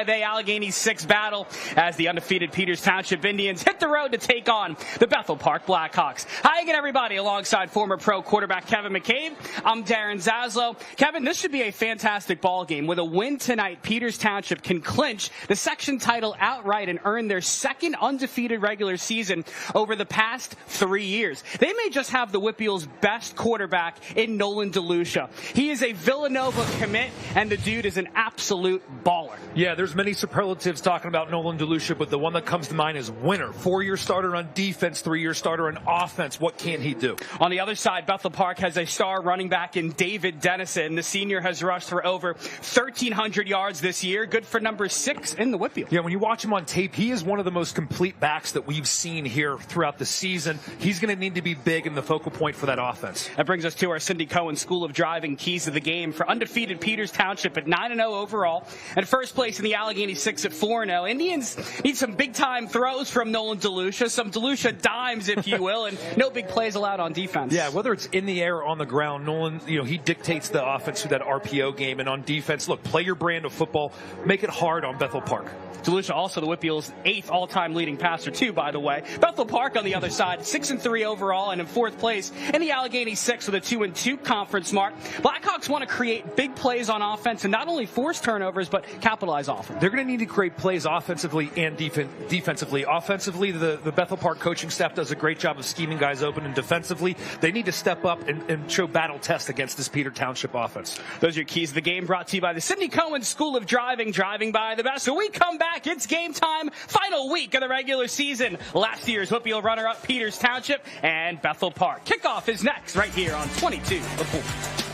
5A Allegheny Six battle as the undefeated Peters Township Indians hit the road to take on the Bethel Park Blackhawks. Hi again, everybody, alongside former pro quarterback Kevin McCabe. I'm Darren Zaslow. Kevin, this should be a fantastic ball game. With a win tonight, Peters Township can clinch the section title outright and earn their second undefeated regular season over the past 3 years. They may just have the Whipple's best quarterback in Nolan DeLucia. He is a Villanova commit, and the dude is an absolute baller. Yeah, there's many superlatives talking about Nolan DeLucia, but the one that comes to mind is winner. 4-year starter on defense, 3-year starter on offense. What can he do? On the other side, Bethel Park has a star running back in David Dennison. The senior has rushed for over 1,300 yards this year, good for number 6 in the Whipple. Yeah, when you watch him on tape, he is one of the most complete backs that we've seen here throughout the season. He's going to need to be big in the focal point for that offense. That brings us to our Cindy Cohen School of Driving keys of the game for undefeated Peters Township at 9-0 overall, and first place in the Allegheny Six at 4-0. Indians need some big-time throws from Nolan DeLucia, some DeLucia dimes, if you will, and no big plays allowed on defense. Yeah, whether it's in the air or on the ground, Nolan, he dictates the offense through that RPO game, and on defense, look, play your brand of football, make it hard on Bethel Park. DeLucia also the Whipple's 8th all-time leading passer, too, by the way. Bethel Park on the other side, 6-3 overall and in 4th place in the Allegheny Six with a 2-2 conference mark. Blackhawks want to create big plays on offense and not only force turnovers, but capitalize off them. They're going to need to create plays offensively and defensively. Offensively, the Bethel Park coaching staff does a great job of scheming guys open, and defensively, they need to step up and show battle test against this Peters Township offense. Those are your keys of the game, brought to you by the Cindy Cohen School of Driving, driving by the best. So we come back. It's game time. Final week of the regular season. Last year's Whipple runner-up Peters Township and Bethel Park. Kickoff is next right here on 22 of 4.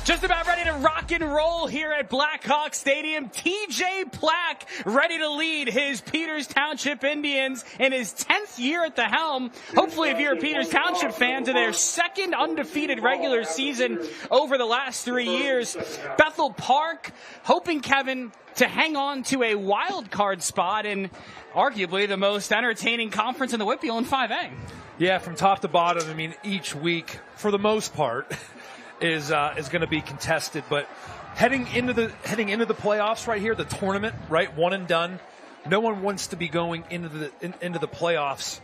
Just about ready to rock and roll here at Blackhawk Stadium. TJ Plack ready to lead his Peters Township Indians in his 10th year at the helm. Hopefully, if you're a Peters Township fan, to their second undefeated regular season over the last 3 years. Bethel Park hoping, Kevin, to hang on to a wild card spot in arguably the most entertaining conference in the Whipple in 5A. Yeah, from top to bottom, I mean, each week, for the most part, is going to be contested, but heading into the playoffs right here, the tournament, right, one and done. No one wants to be going into the playoffs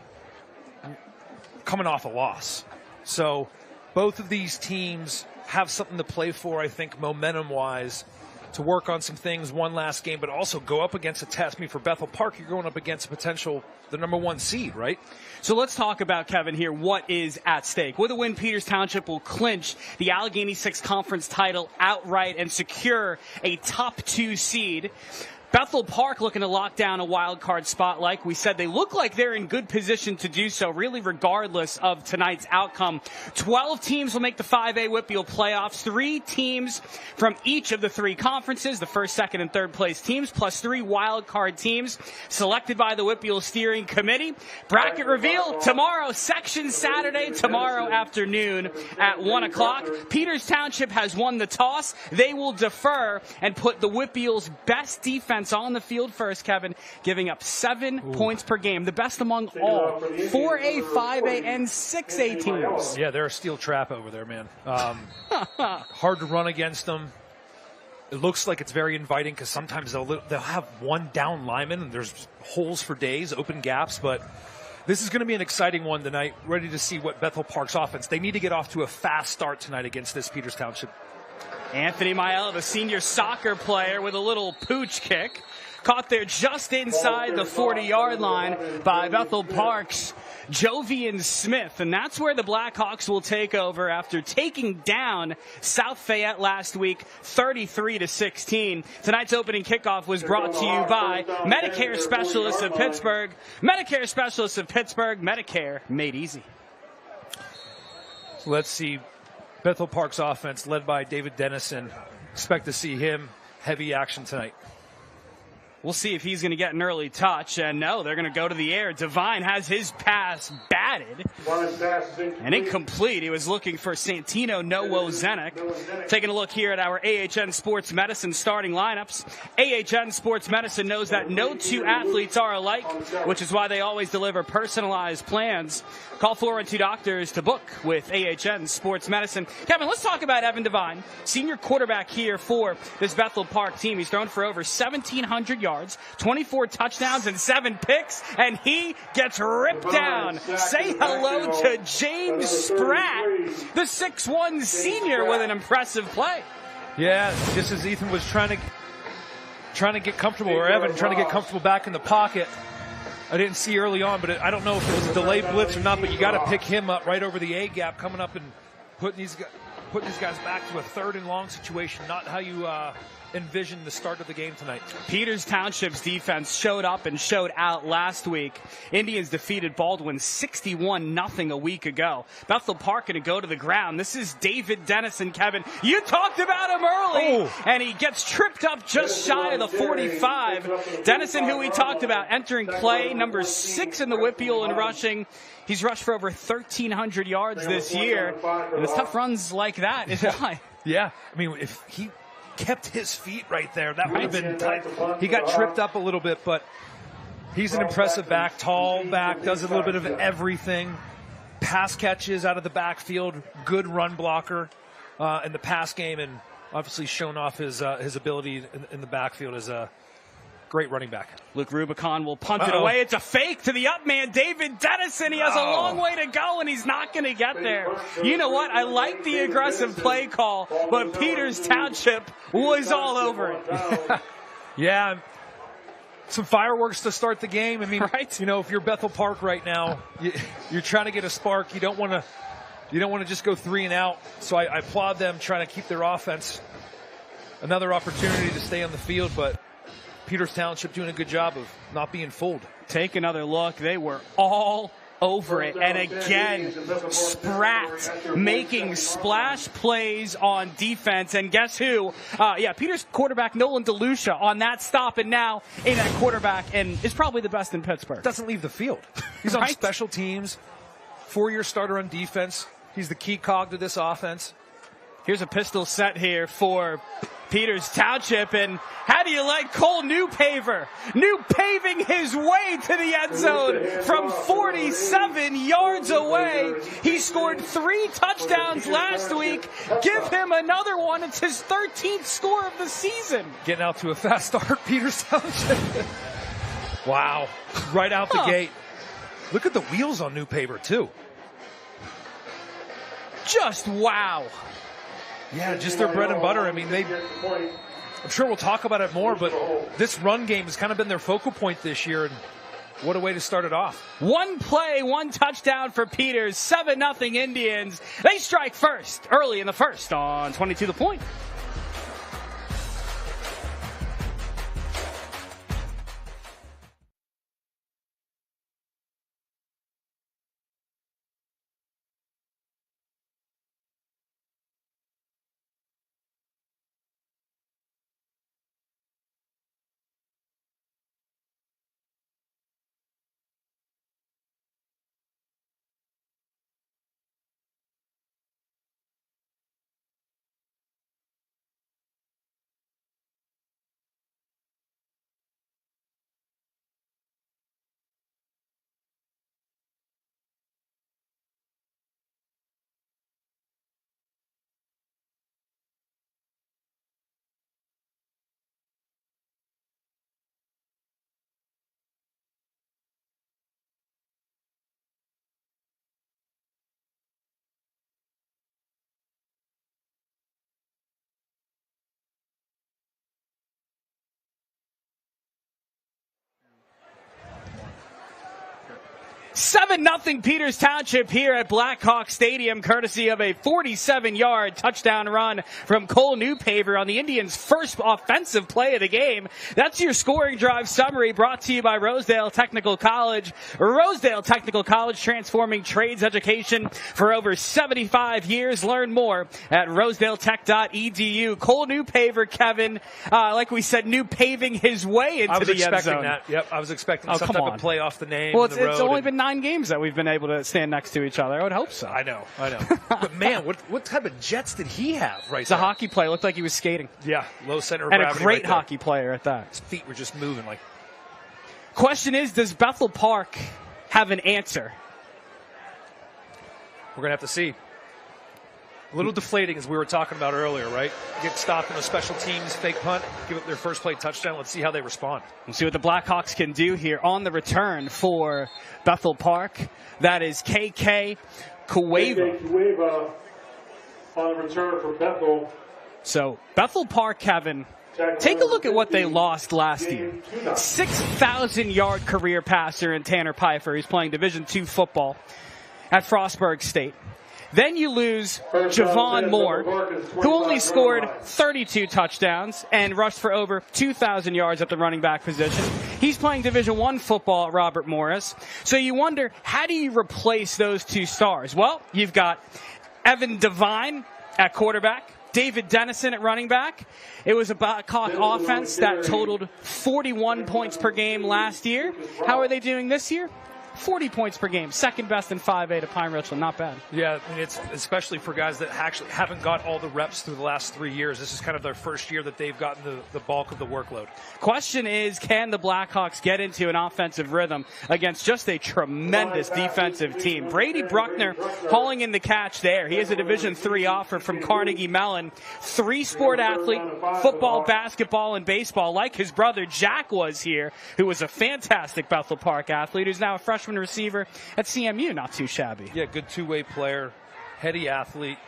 coming off a loss. So both of these teams have something to play for, I think, momentum-wise. to work on some things one last game, but also go up against a test. I mean, for Bethel Park, you're going up against the number 1 seed, right? So let's talk about, Kevin, here, what is at stake. With a win, Peters Township will clinch the Allegheny Six Conference title outright and secure a top 2 seed. Bethel Park looking to lock down a wild card spot. Like we said, they look like they're in good position to do so, really regardless of tonight's outcome. 12 teams will make the 5A Whitfield playoffs. 3 teams from each of the 3 conferences, the first, second, and third place teams, plus 3 wild card teams selected by the Whitfield Steering Committee. Bracket reveal tomorrow, section Saturday, tomorrow afternoon at 1 o'clock. Peters Township has won the toss. They will defer and put the Whitfield's best defense on the field first, Kevin, giving up 7 points per game, the best among all 4A, 5A, and 6A teams. Yeah, they're a steel trap over there, man. Hard to run against them. It looks like it's very inviting because sometimes they'll have one down lineman and there's holes for days, open gaps, but this is going to be an exciting one tonight. Ready to see what Bethel Park's offense. They need to get off to a fast start tonight against this Peters Township. Anthony Maiella, the senior soccer player, with a little pooch kick. Caught there just inside the 40-yard line by Bethel Park's Jovian Smith. And that's where the Blackhawks will take over after taking down South Fayette last week, 33-16. Tonight's opening kickoff was brought to you by Medicare Specialists of Pittsburgh. Medicare Specialists of Pittsburgh. Medicare made easy. Let's see. Bethel Park's offense led by David Dennison. Expect to see him heavy action tonight. We'll see if he's going to get an early touch. And no, they're going to go to the air. Devine has his pass batted and incomplete. He was looking for Santino Nowozenik. Taking a look here at our AHN Sports Medicine starting lineups. AHN Sports Medicine knows that no 2 athletes are alike, which is why they always deliver personalized plans. Call 412 doctors to book with AHN Sports Medicine. Kevin, let's talk about Evan Devine, senior quarterback here for this Bethel Park team. He's thrown for over 1,700 yards, 24 touchdowns, and 7 picks, and he gets ripped down. Say hello to James Spratt, the 6'1 senior, with an impressive play. Yeah, just as Ethan was trying to get comfortable, or Evan trying to get comfortable back in the pocket. I didn't see early on, but I don't know if it was a delayed blitz or not, but you got to pick him up right over the A gap, coming up and putting these guys back to a 3rd and long situation, not how you envision the start of the game tonight. Peters Township's defense showed up and showed out last week. Indians defeated Baldwin 61-0 a week ago. Bethel Park going to go to the ground. This is David Dennison, Kevin. You talked about him early, and he gets tripped up just shy of the 45. Dennison, who we talked about, entering play, number 6 in the Whitfield in rushing. He's rushed for over 1,300 yards this year, and it's tough runs like that is why. Yeah, I mean, if he kept his feet right there, that would have been tight. He got tripped up a little bit, but he's an impressive back, tall back, does a little bit of everything. Pass catches out of the backfield, good run blocker in the pass game, and obviously shown off his ability in the backfield as a great running back. Luke Rubicon will punt it away. It's a fake to the up man, David Dennison. He has a long way to go, and he's not going to get there. You know what? I like the aggressive play call, but Peters Township was all over it. Yeah, some fireworks to start the game. I mean, right? You know, if you're Bethel Park right now, you're trying to get a spark. You don't want to just go 3 and out. So I applaud them trying to keep their offense another opportunity to stay on the field, but Peters Township doing a good job of not being fooled. Take another look. They were all over it. And again, Spratt making splash plays on defense. And guess who? Peters quarterback Nolan DeLucia on that stop, and now in at quarterback, and is probably the best in Pittsburgh. Doesn't leave the field. He's on special teams, 4-year starter on defense. He's the key cog to this offense. Here's a pistol set here for Peters Township, and how do you like Cole Newpaver? New paving his way to the end zone from 47 yards away. He scored 3 touchdowns last week. Give him another one. It's his 13th score of the season. Getting out to a fast start, Peters Township. Wow. Right out the gate. Look at the wheels on Newpaver, too. Just wow. Yeah, just their bread and butter. I mean, I'm sure we'll talk about it more, but this run game has kind of been their focal point this year, and what a way to start it off. One play, one touchdown for Peters, 7-0 Indians. They strike first early in the first on 22 The Point. Seven 7-0 Peters Township here at Blackhawk Stadium, courtesy of a 47-yard touchdown run from Cole Newpaver on the Indians' first offensive play of the game. That's your scoring drive summary, brought to you by Rosedale Technical College. Rosedale Technical College, transforming trades education for over 75 years. Learn more at rosedaletech.edu. Cole Newpaver, Kevin, like we said, new paving his way into the end zone. That. Yep, I was expecting some type of play off the name. Well, it's only been 9 games that we've been able to stand next to each other. I would hope so. I know. But man, what type of jets did he have right It's a hockey player. Looked like he was skating. Yeah, low center of and gravity. And a great hockey player at that. His feet were just moving like. Question is, does Bethel Park have an answer? We're going to have to see. A little deflating, as we were talking about earlier, right? Get stopped in a special teams fake punt, give up their first play touchdown. Let's see how they respond. We'll see what the Blackhawks can do here on the return for Bethel Park. That is KK Cueva. Cueva on the return for Bethel. So Bethel Park, Kevin, take a look at what they lost last year. 6,000-yard career passer in Tanner Pfeiffer. He's playing Division II football at Frostburg State. Then you lose Javon Moore, who only scored 32 touchdowns and rushed for over 2,000 yards at the running back position. He's playing Division I football at Robert Morris. So you wonder, how do you replace those two stars? Well, you've got Evan Devine at quarterback, David Dennison at running back. It was a Blackhawk offense that totaled 41 points per game last year. How are they doing this year? 40 points per game, second best in 5A to Pine Richland. Not bad. Yeah, I mean, it's especially for guys that actually haven't got all the reps through the last 3 years. This is kind of their first year that they've gotten the bulk of the workload. Question is, can the Blackhawks get into an offensive rhythm against just a tremendous defensive team? Brady Bruckner hauling in the catch there. He has a Division III offer from Carnegie Mellon. 3-sport athlete, football, basketball, and baseball, like his brother Jack was here, who was a fantastic Bethel Park athlete, who's now a freshman receiver at CMU. Not too shabby. Yeah, good two-way player, heady athlete,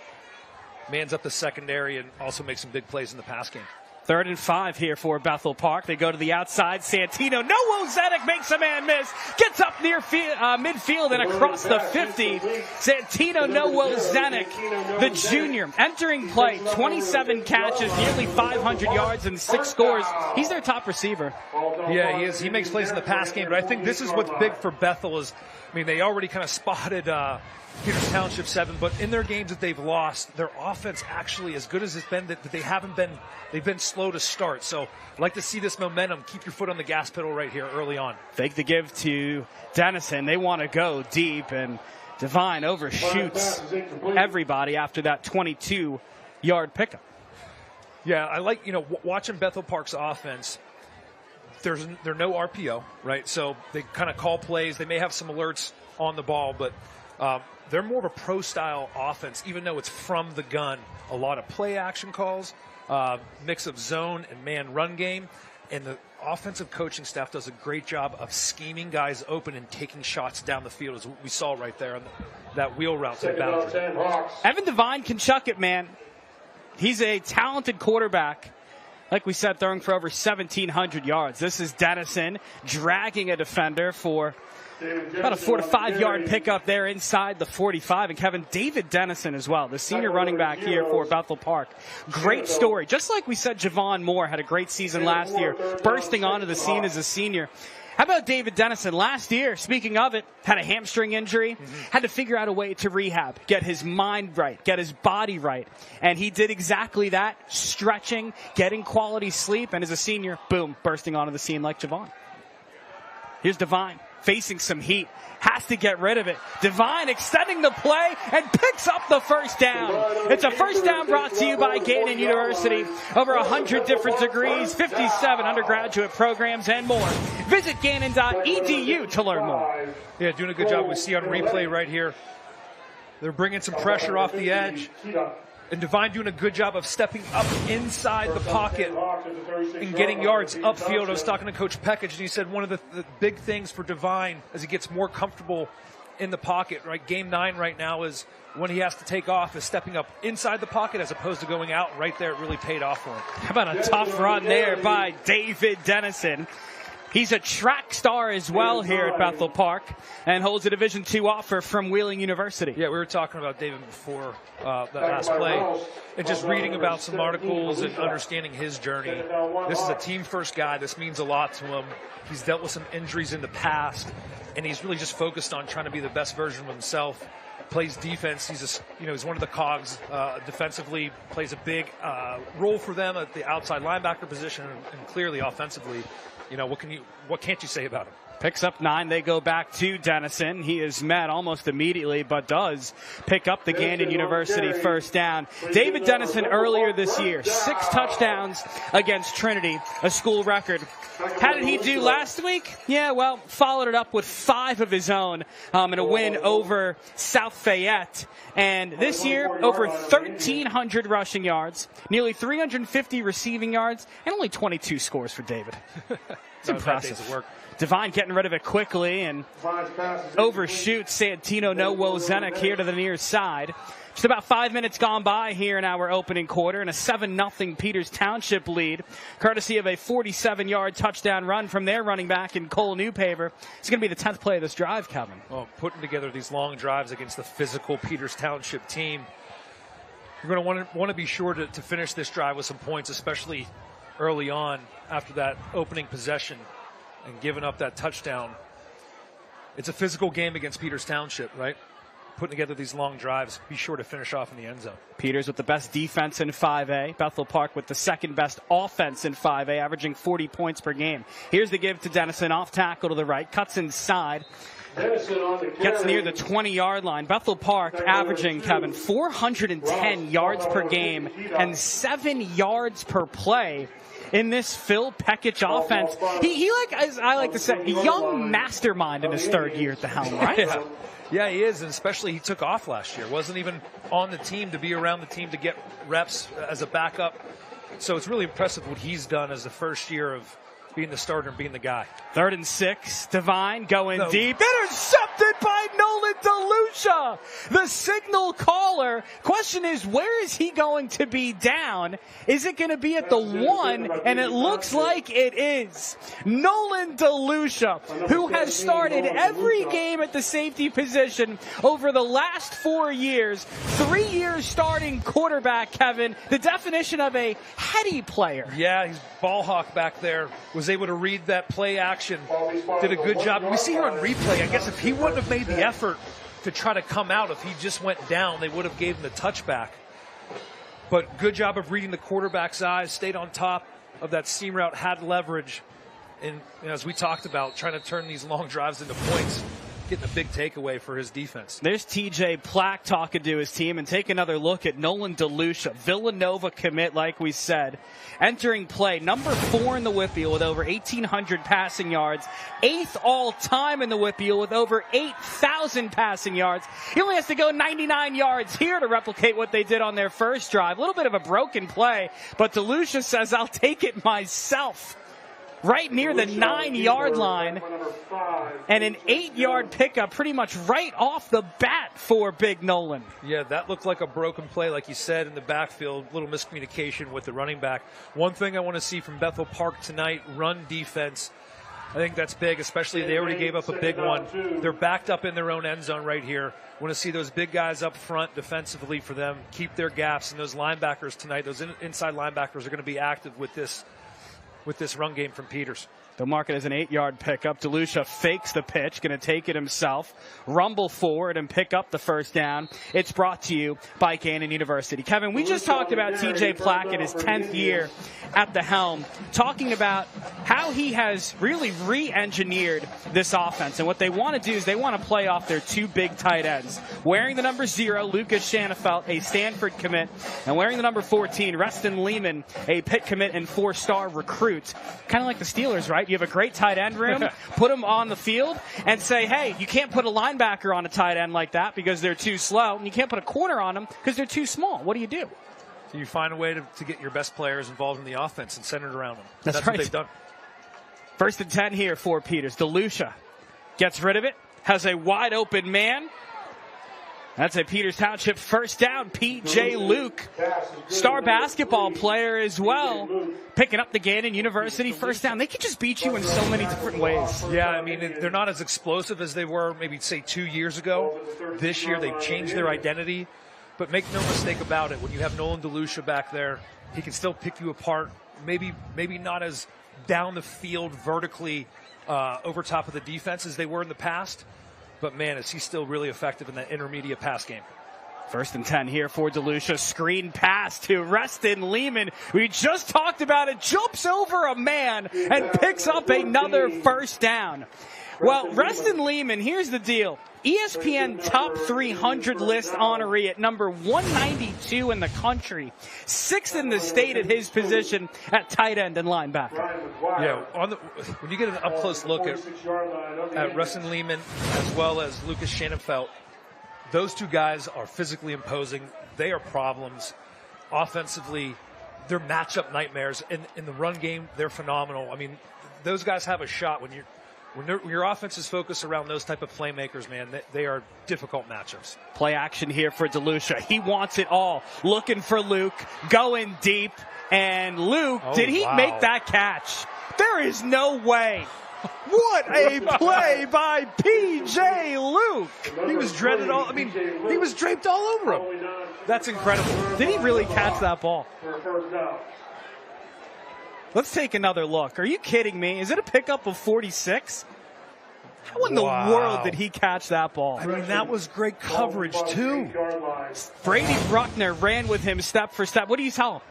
mans up the secondary, and also makes some big plays in the pass game. 3rd and 5 here for Bethel Park. They go to the outside. Santino, Noah Zedek makes a man miss. Gets up near midfield and across the 50. Santino Noah Zedek, the junior, entering play. 27 catches, nearly 500 yards, and 6 scores. He's their top receiver. Yeah, he is. He makes plays in the pass game, but I think this is what's big for Bethel is, I mean, they already kind of spotted Peters Township 7, but in their games that they've lost, their offense actually, as good as it's been, that they haven't been, they've been slow to start. So I'd like to see this momentum. Keep your foot on the gas pedal right here early on. Fake the give to Dennison. They want to go deep, and Devine overshoots everybody after that 22-yard pickup. Yeah, I like, watching Bethel Park's offense. They're no RPO, right? So they kind of call plays. They may have some alerts on the ball, but they're more of a pro-style offense, even though it's from the gun. A lot of play-action calls, mix of zone and man run game, and the offensive coaching staff does a great job of scheming guys open and taking shots down the field, as we saw right there on that wheel route to the boundary. Evan Devine can chuck it, man. He's a talented quarterback. Like we said, throwing for over 1,700 yards. This is Dennison dragging a defender for about a 4 to 5 yard pickup there inside the 45. And Kevin, David Dennison as well, the senior running back here for Bethel Park. Great story. Just like we said, Javon Moore had a great season last year, bursting onto the scene as a senior. How about David Dennison? Last year, speaking of it, had a hamstring injury, had to figure out a way to rehab, get his mind right, get his body right. And he did exactly that, stretching, getting quality sleep, and as a senior, boom, bursting onto the scene like Javon. Here's Devine, facing some heat, has to get rid of it. Devine extending the play and picks up the first down. It's a first down brought to you by Gannett University. Over 100 different degrees, 57 undergraduate programs, and more. Visit gannon.edu to learn more. Yeah, doing a good job. We see on replay right here. They're bringing some pressure off the edge. And Devine doing a good job of stepping up inside the pocket and getting yards upfield. I was talking to Coach Peckage, and he said one of the big things for Devine as he gets more comfortable in the pocket, right? Game 9 right now is when he has to take off, is stepping up inside the pocket as opposed to going out. Right there, it really paid off for him. How about a tough run there by David Dennison? He's a track star as well here at Bethel Park and holds a Division II offer from Wheeling University. Yeah, we were talking about David before that last play and just reading about some articles and understanding his journey. This is a team-first guy. This means a lot to him. He's dealt with some injuries in the past, and he's really just focused on trying to be the best version of himself. Plays defense. He's one of the cogs defensively. Plays a big role for them at the outside linebacker position, and clearly offensively. What can't you say about him? Picks up 9. They go back to Dennison. He is met almost immediately, but does pick up the Gannett University first down. David Dennison earlier this year, 6 touchdowns against Trinity, a school record. How did he do last week? Yeah, well, followed it up with 5 of his own in a win over South Fayette. And this year, over 1,300 rushing yards, nearly 350 receiving yards, and only 22 scores for David. It's impressive. Devine getting rid of it quickly and overshoots Santino Wozenek here to the near side. Just about 5 minutes gone by here in our opening quarter, and a 7-0 Peters Township lead, courtesy of a 47-yard touchdown run from their running back in Cole Newpaver. It's going to be the 10th play of this drive, Kevin. Well, putting together these long drives against the physical Peters Township team, you're going to want to be sure to finish this drive with some points, especially early on after that opening possession and giving up that touchdown. It's a physical game against Peters Township, right? Putting together these long drives, be sure to finish off in the end zone. Peters with the best defense in 5A. Bethel Park with the second best offense in 5A, averaging 40 points per game. Here's the give to Dennison, off tackle to the right, cuts inside. Gets near the 20-yard line. Bethel Park averaging, Kevin, 410 yards per game and 7 yards per play in this Phil Peckage offense. He as I like to say, a young mastermind in his third year at the helm, right? Yeah, he is, and especially he took off last year. Wasn't even on the team to be around the team to get reps as a backup. So it's really impressive what he's done as the first year of being the starter and being the guy. 3rd and 6. Devine going deep. Intercepted by Nolan DeLucia, the signal caller. Question is, where is he going to be down? Is it going to be at the 1? And it looks like it is. Nolan DeLucia, who has started every game at the safety position over the last 4 years. 3 years starting quarterback, Kevin. The definition of a heady player. Yeah, he's ball hawk back there. Was able to read that play action. Did a good job. We see here on replay, I guess if he wouldn't have made the effort to try to come out, if he just went down, they would have gave him the touchback. But good job of reading the quarterback's eyes, stayed on top of that seam route, had leverage. And as we talked about, trying to turn these long drives into points, getting a big takeaway for his defense. There's TJ Plack talking to his team, and take another look at Nolan DeLucia, Villanova commit, like we said. Entering play, number 4 in the Whippeal with over 1,800 passing yards, 8th all-time in the Whippeal with over 8,000 passing yards. He only has to go 99 yards here to replicate what they did on their first drive. A little bit of a broken play, but DeLucia says, I'll take it myself. right near the 9-yard line, and an 8-yard pickup pretty much right off the bat for Big Nolan. Yeah, that looked like a broken play, like you said, in the backfield. Little miscommunication with the running back. One thing I want to see from Bethel Park tonight, run defense. I think that's big, especially they already gave up a big one. They're backed up in their own end zone right here. Want to see those big guys up front defensively for them, keep their gaps, and those linebackers tonight, those inside linebackers are going to be active with this run game from Peters. They'll mark it as an 8-yard pickup. DeLucia fakes the pitch, going to take it himself, rumble forward and pick up the first down. It's brought to you by Gannon University. Kevin, we just talked about T.J. Plackett, his 10th year at the helm, talking about how he has really re-engineered this offense. And what they want to do is they want to play off their two big tight ends. Wearing the number 0, Lucas Shanafelt, a Stanford commit, and wearing the number 14, Reston Lehman, a Pitt commit and 4-star recruit. Kind of like the Steelers, right? You have a great tight end room, put them on the field, and say, hey, you can't put a linebacker on a tight end like that because they're too slow, and you can't put a corner on them because they're too small. What do you do? So you find a way to get your best players involved in the offense and center it around them. That's right. What they've done. 1st and 10 here for Peters. DeLucia gets rid of it, has a wide open man. That's a Peters Township first down. P.J. Luke, star basketball player as well, picking up the Gannon University first down. They can just beat you in so many different ways. Yeah, I mean, they're not as explosive as they were maybe, say, 2 years ago. This year, they've changed their identity. But make no mistake about it, when you have Nolan DeLucia back there, he can still pick you apart. Maybe not as down the field vertically over top of the defense as they were in the past. But, man, is he still really effective in that intermediate pass game. 1st and 10 here for DeLucia. Screen pass to Reston Lehman. We just talked about it. Jumps over a man and picks up another first down. Well, Reston Lehman, here's the deal. ESPN top 300 list honoree at number 192 in the country. 6th in the state at his position at tight end and linebacker. Yeah, when you get an up-close look at Reston Lehman as well as Lucas Shanafelt, those two guys are physically imposing. They are problems. Offensively, they're matchup nightmares. In the run game, they're phenomenal. I mean, those guys have a shot when your offense is focused around those type of playmakers, man. They are difficult matchups. Play action here for DeLucia. He wants it all. Looking for Luke, going deep. And Luke, did he make that catch? There is no way. What a play by P.J. Luke. He was dreaded all. I mean, he was draped all over him. That's incredible. Did he really catch that ball? Let's take another look. Are you kidding me? Is it a pickup of 46? How in the world did he catch that ball? I mean, that was great coverage, too. Brady Bruckner ran with him step for step. What do you tell him?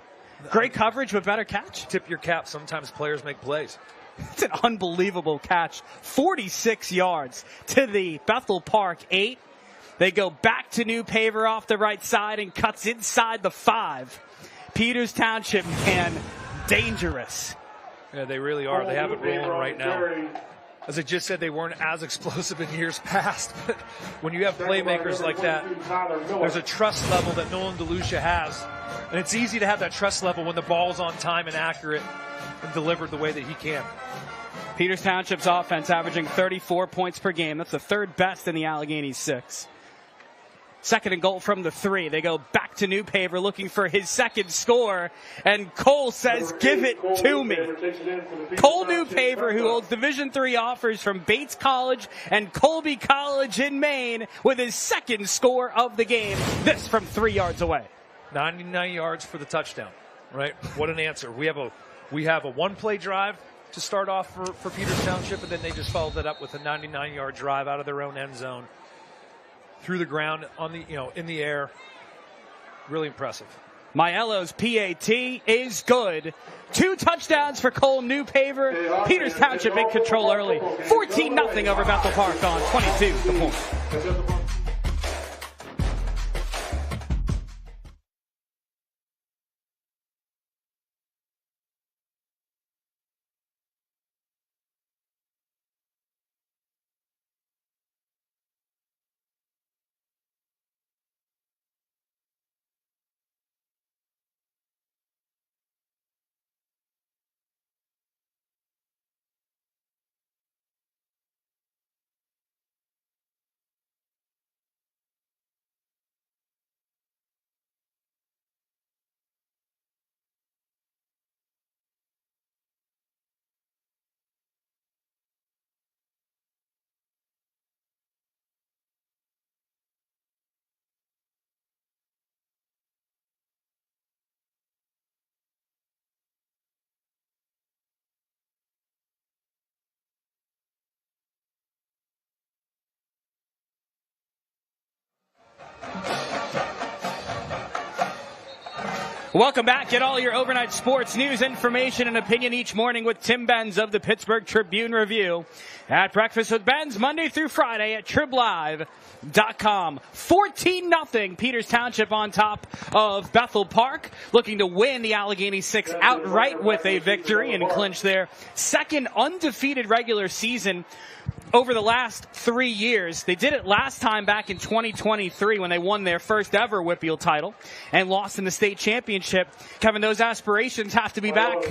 Great coverage but better catch? Tip your cap. Sometimes players make plays. It's an unbelievable catch. 46 yards to the Bethel Park 8. They go back to New Paver off the right side and cuts inside the 5. Peters Township, man, dangerous. Yeah, they really are. They have it rolling right now. As I just said, they weren't as explosive in years past. But when you have playmakers like that, there's a trust level that Nolan DeLucia has. And it's easy to have that trust level when the ball's on time and accurate and delivered the way that he can. Peters Township's offense averaging 34 points per game. That's the 3rd best in the Allegheny Six. 2nd and goal from the 3. They go back to New Paver looking for his 2nd score. And Cole says, give it to me. Cole New Paver, who holds Division III offers from Bates College and Colby College in Maine, with his 2nd score of the game. This from 3 yards away. 99 yards for the touchdown, right? What an answer. We have a one-play drive to start off for Peters Township, and then they just followed that up with a 99-yard drive out of their own end zone, through the ground, in the air. Really impressive. Maiello's PAT is good. 2 touchdowns for Cole New Paver. Peters Township in control early. 14-0 over Bethel Park on 22 the point. Welcome back. Get all your overnight sports news, information, and opinion each morning with Tim Benz of the Pittsburgh Tribune-Review at Breakfast with Benz, Monday through Friday at triblive.com. 14-0 Peters Township on top of Bethel Park, looking to win the Allegheny Six outright with a victory and clinch their second undefeated regular season over the last 3 years. They did it last time back in 2023 when they won their first ever Whitfield title and lost in the state championship. Kevin, those aspirations have to be back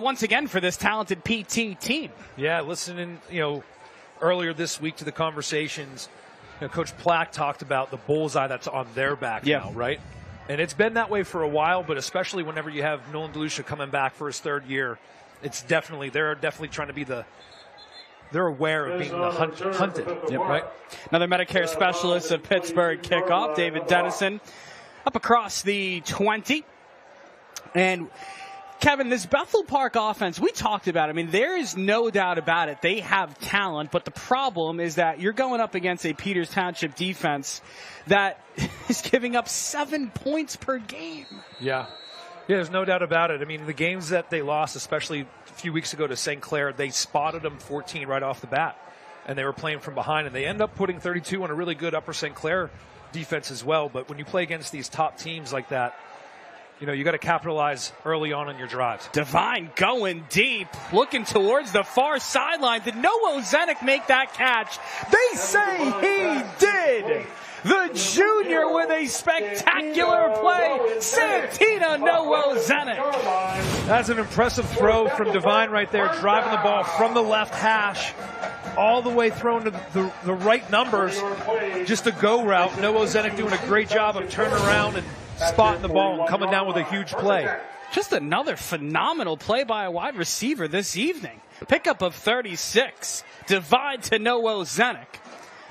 once again for this talented PT team. Yeah, listening, earlier this week to the conversations, Coach Plack talked about the bullseye that's on their back now, right? And it's been that way for a while, but especially whenever you have Nolan DeLucia coming back for his third year, they're definitely trying to be they're aware of being the hunted, right? Another Medicare specialist of Pittsburgh kickoff, David Dennison, up across the 20. And Kevin, this Bethel Park offense, we talked about it. I mean, there is no doubt about it. They have talent, but the problem is that you're going up against a Peters Township defense that is giving up 7 points per game. Yeah, there's no doubt about it. I mean, the games that they lost, especially a few weeks ago to St. Clair, they spotted them 14 right off the bat, and they were playing from behind, and they end up putting 32 on a really good Upper St. Clair defense as well. But when you play against these top teams like that, you got to capitalize early on in your drives. Devine going deep, looking towards the far sideline. Did Noah Ozenek make that catch? They say he did. The junior with a spectacular play. Santina Noah Ozenek. That's an impressive throw from Devine right there, driving the ball from the left hash all the way thrown to the right numbers. Just a go route. Noah Ozenek doing a great job of turning around and spotting the ball and coming down with a huge play. Just another phenomenal play by a wide receiver this evening. Pickup of 36. Divide to Noah Ozenek.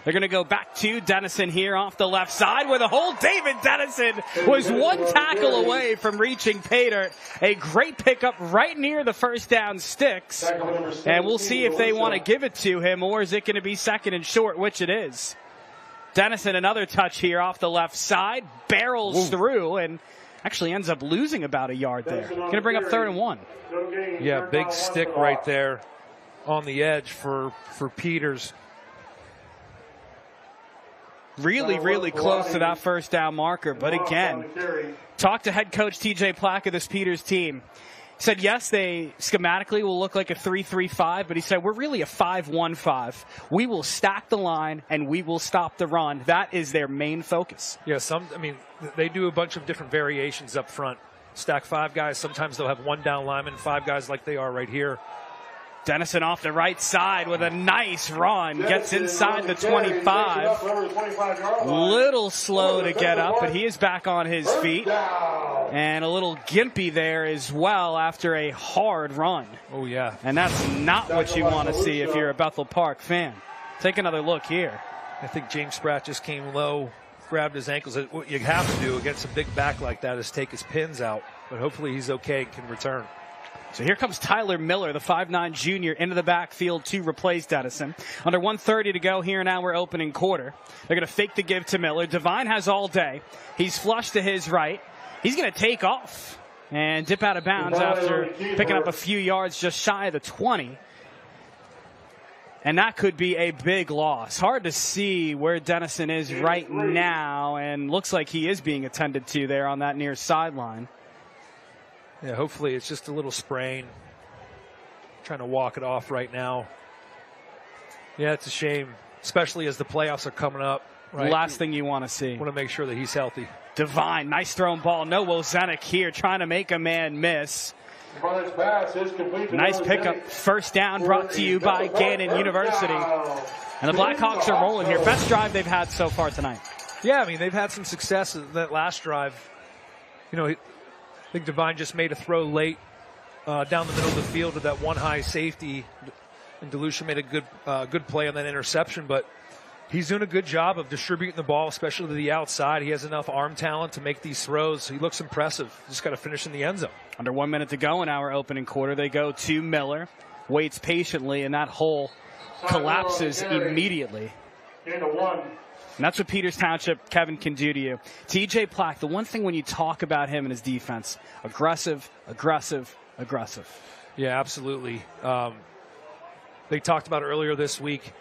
They're going to go back to Dennison here off the left side with a hold. David Dennison was one tackle away from reaching pay dirt. A great pickup right near the first down sticks. And we'll see if they want to give it to him, or is it going to be second and short, which it is. Dennison, another touch here off the left side, barrels through and actually ends up losing about a yard there. Going to bring up 3rd and 1. Yeah, big stick right there on the edge for Peters. Really close to that first down marker. But again, talk to head coach TJ Plack of this Peters team. He said, yes, they schematically will look like a 3-3-5, but he said, we're really a 5-1-5. We will stack the line, and we will stop the run. That is their main focus. Yeah, they do a bunch of different variations up front. Stack 5 guys. Sometimes they'll have 1 down lineman, 5 guys like they are right here. Dennison off the right side with a nice run. Gets inside the 25. Little slow to get up, but he is back on his feet. And a little gimpy there as well after a hard run. Oh, yeah. And that's not what you want to see if you're a Bethel Park fan. Take another look here. I think James Spratt just came low, grabbed his ankles. What you have to do against a big back like that is take his pins out. But hopefully he's okay and can return. So here comes Tyler Miller, the 5'9 junior, into the backfield to replace Dennison. Under 1:30 to go here in our opening quarter. They're going to fake the give to Miller. Devine has all day. He's flush to his right. He's going to take off and dip out of bounds after picking up a few yards just shy of the 20. And that could be a big loss. Hard to see where Dennison is right now, and looks like he is being attended to there on that near sideline. Yeah, hopefully it's just a little sprain. Trying to walk it off right now. Yeah, it's a shame, especially as the playoffs are coming up. Right? Last thing you want to see. Want to make sure that he's healthy. Devine, nice thrown ball. Noah Ozenek here trying to make a man miss. Nice pickup. First down brought to you by Gannon University. And the Blackhawks are rolling here. Best drive they've had so far tonight. Yeah, they've had some success in that last drive. I think Devine just made a throw late down the middle of the field to that one high safety. And DeLucia made a good play on that interception, but he's doing a good job of distributing the ball, especially to the outside. He has enough arm talent to make these throws. He looks impressive. Just got to finish in the end zone. Under 1 minute to go in our opening quarter, they go to Miller. Waits patiently, and that hole collapses immediately. And that's what Peters Township, Kevin, can do to you. TJ Plack, the one thing when you talk about him and his defense, aggressive, aggressive, aggressive. Yeah, absolutely. They talked about earlier this week,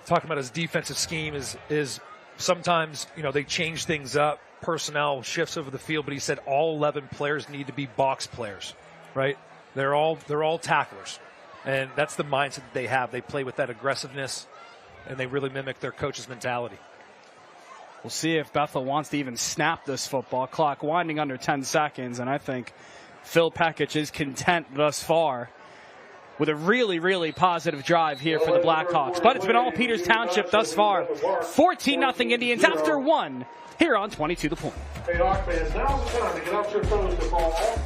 talking about his defensive scheme is sometimes, they change things up, personnel shifts over the field, but he said all 11 players need to be box players, right? They're all tacklers. And that's the mindset that they have. They play with that aggressiveness, and they really mimic their coach's mentality. We'll see if Bethel wants to even snap this football. Clock winding under 10 seconds, and I think Phil Pekich is content thus far with a really, really positive drive here for the Blackhawks. But it's been all Peters Township thus far. 14-0 Indians after one here on 22 The Point. Hey, Hawk fans, now's the time to get up your toes to ball.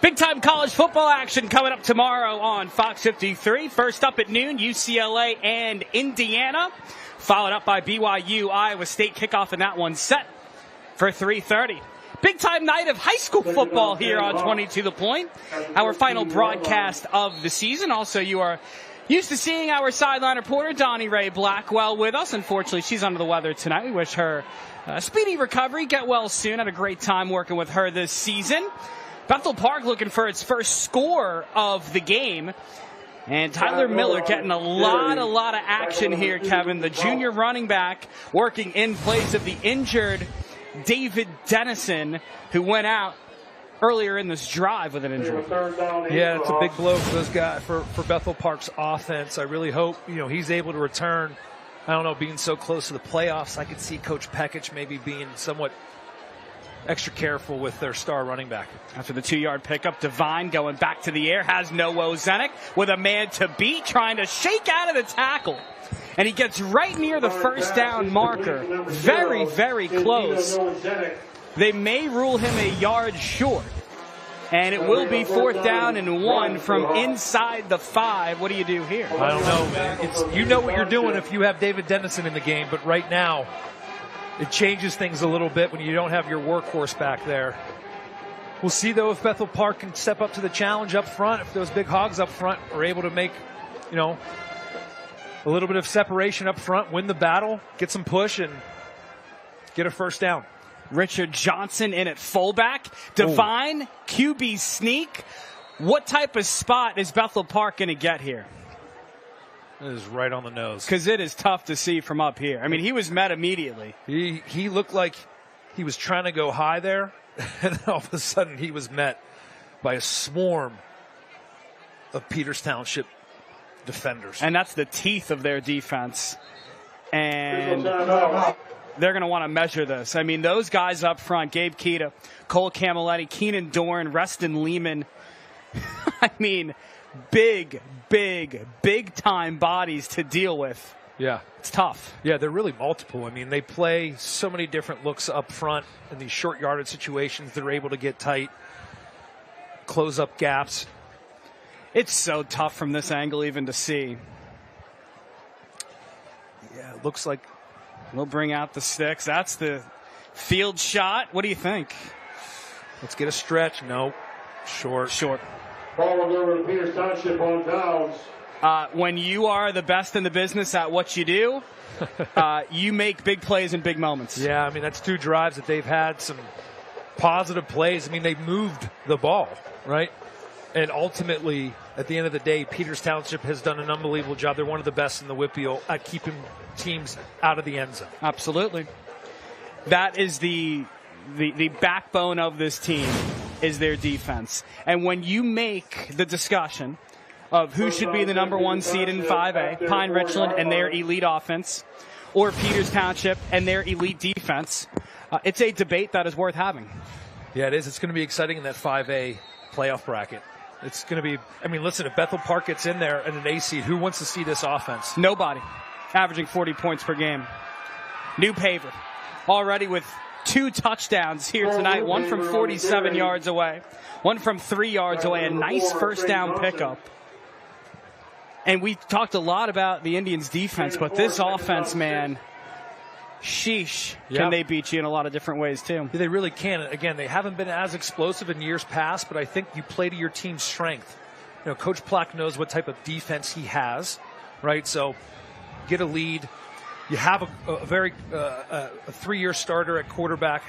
Big-time college football action coming up tomorrow on Fox 53. First up at noon, UCLA and Indiana, followed up by BYU, Iowa State. Kickoff in that one set for 3:30. Big-time night of high school football here on 22 The Point. Our final broadcast of the season. Also, you are used to seeing our sideline reporter, Donnie Ray Blackwell, with us. Unfortunately, she's under the weather tonight. We wish her a speedy recovery. Get well soon. Had a great time working with her this season. Bethel Park looking for its first score of the game. And Tyler Miller getting a lot of action here, Kevin. The junior running back working in place of the injured David Dennison, who went out earlier in this drive with an injury. Yeah, it's a big blow for those guys, for Bethel Park's offense. I really hope, he's able to return. I don't know, being so close to the playoffs, I could see Coach Pekich maybe being somewhat extra careful with their star running back. After the 2-yard pickup, Devine going back to the air, has Noah Zenek with a man to beat, trying to shake out of the tackle. And he gets right near the first down marker. Very, very close. They may rule him a yard short. And it will be 4th down and 1 from inside the 5. What do you do here? I don't know, man. You know what you're doing if you have David Dennison in the game, but right now, it changes things a little bit when you don't have your workhorse back there. We'll see, though, if Bethel Park can step up to the challenge up front, if those big hogs up front are able to make, a little bit of separation up front, win the battle, get some push, and get a first down. Richard Johnson in at fullback. Devine, QB sneak. What type of spot is Bethel Park going to get here? It is right on the nose. Because it is tough to see from up here. I mean, he was met immediately. He looked like he was trying to go high there, and then all of a sudden he was met by a swarm of Peters Township defenders. And that's the teeth of their defense. And they're going to want to measure this. I mean, those guys up front, Gabe Keita, Cole Camilletti, Keenan Doran, Reston Lehman. I mean, big time bodies to deal with. Yeah. It's tough. Yeah, they're really multiple. I mean, they play so many different looks up front in these short yardage situations. They're able to get tight, close up gaps. It's so tough from this angle even to see. Yeah, it looks like we'll bring out the sticks. That's the field shot. What do you think? Let's get a stretch. No. Short. Ball will go to Peters Township on downs. When you are the best in the business at what you do, you make big plays in big moments. Yeah, I mean, that's 2 drives that they've had some positive plays. I mean, they moved the ball, right? And ultimately, at the end of the day, Peters Township has done an unbelievable job. They're one of the best in the Whitfield at keeping teams out of the end zone. Absolutely. That is the backbone of this team, is their defense. And when you make the discussion of who should be the number 1 seed in 5A, Pine Richland and their elite offense, or Peters Township and their elite defense, it's a debate that is worth having. Yeah, it is. It's going to be exciting in that 5A playoff bracket. It's going to be, I mean, listen, if Bethel Park gets in there and an A seed, who wants to see this offense? Nobody. Averaging 40 points per game. New Paver, already with 2 touchdowns here tonight, one from 47 yards away, one from 3 yards away, a nice first down pickup. And we talked a lot about the Indians' defense, but this offense, man, sheesh, can they beat you in a lot of different ways, too. They really can. Again, they haven't been as explosive in years past, but I think you play to your team's strength. You know, Coach Plack knows what type of defense he has, right? So get a lead. You have a very 3-year starter at quarterback,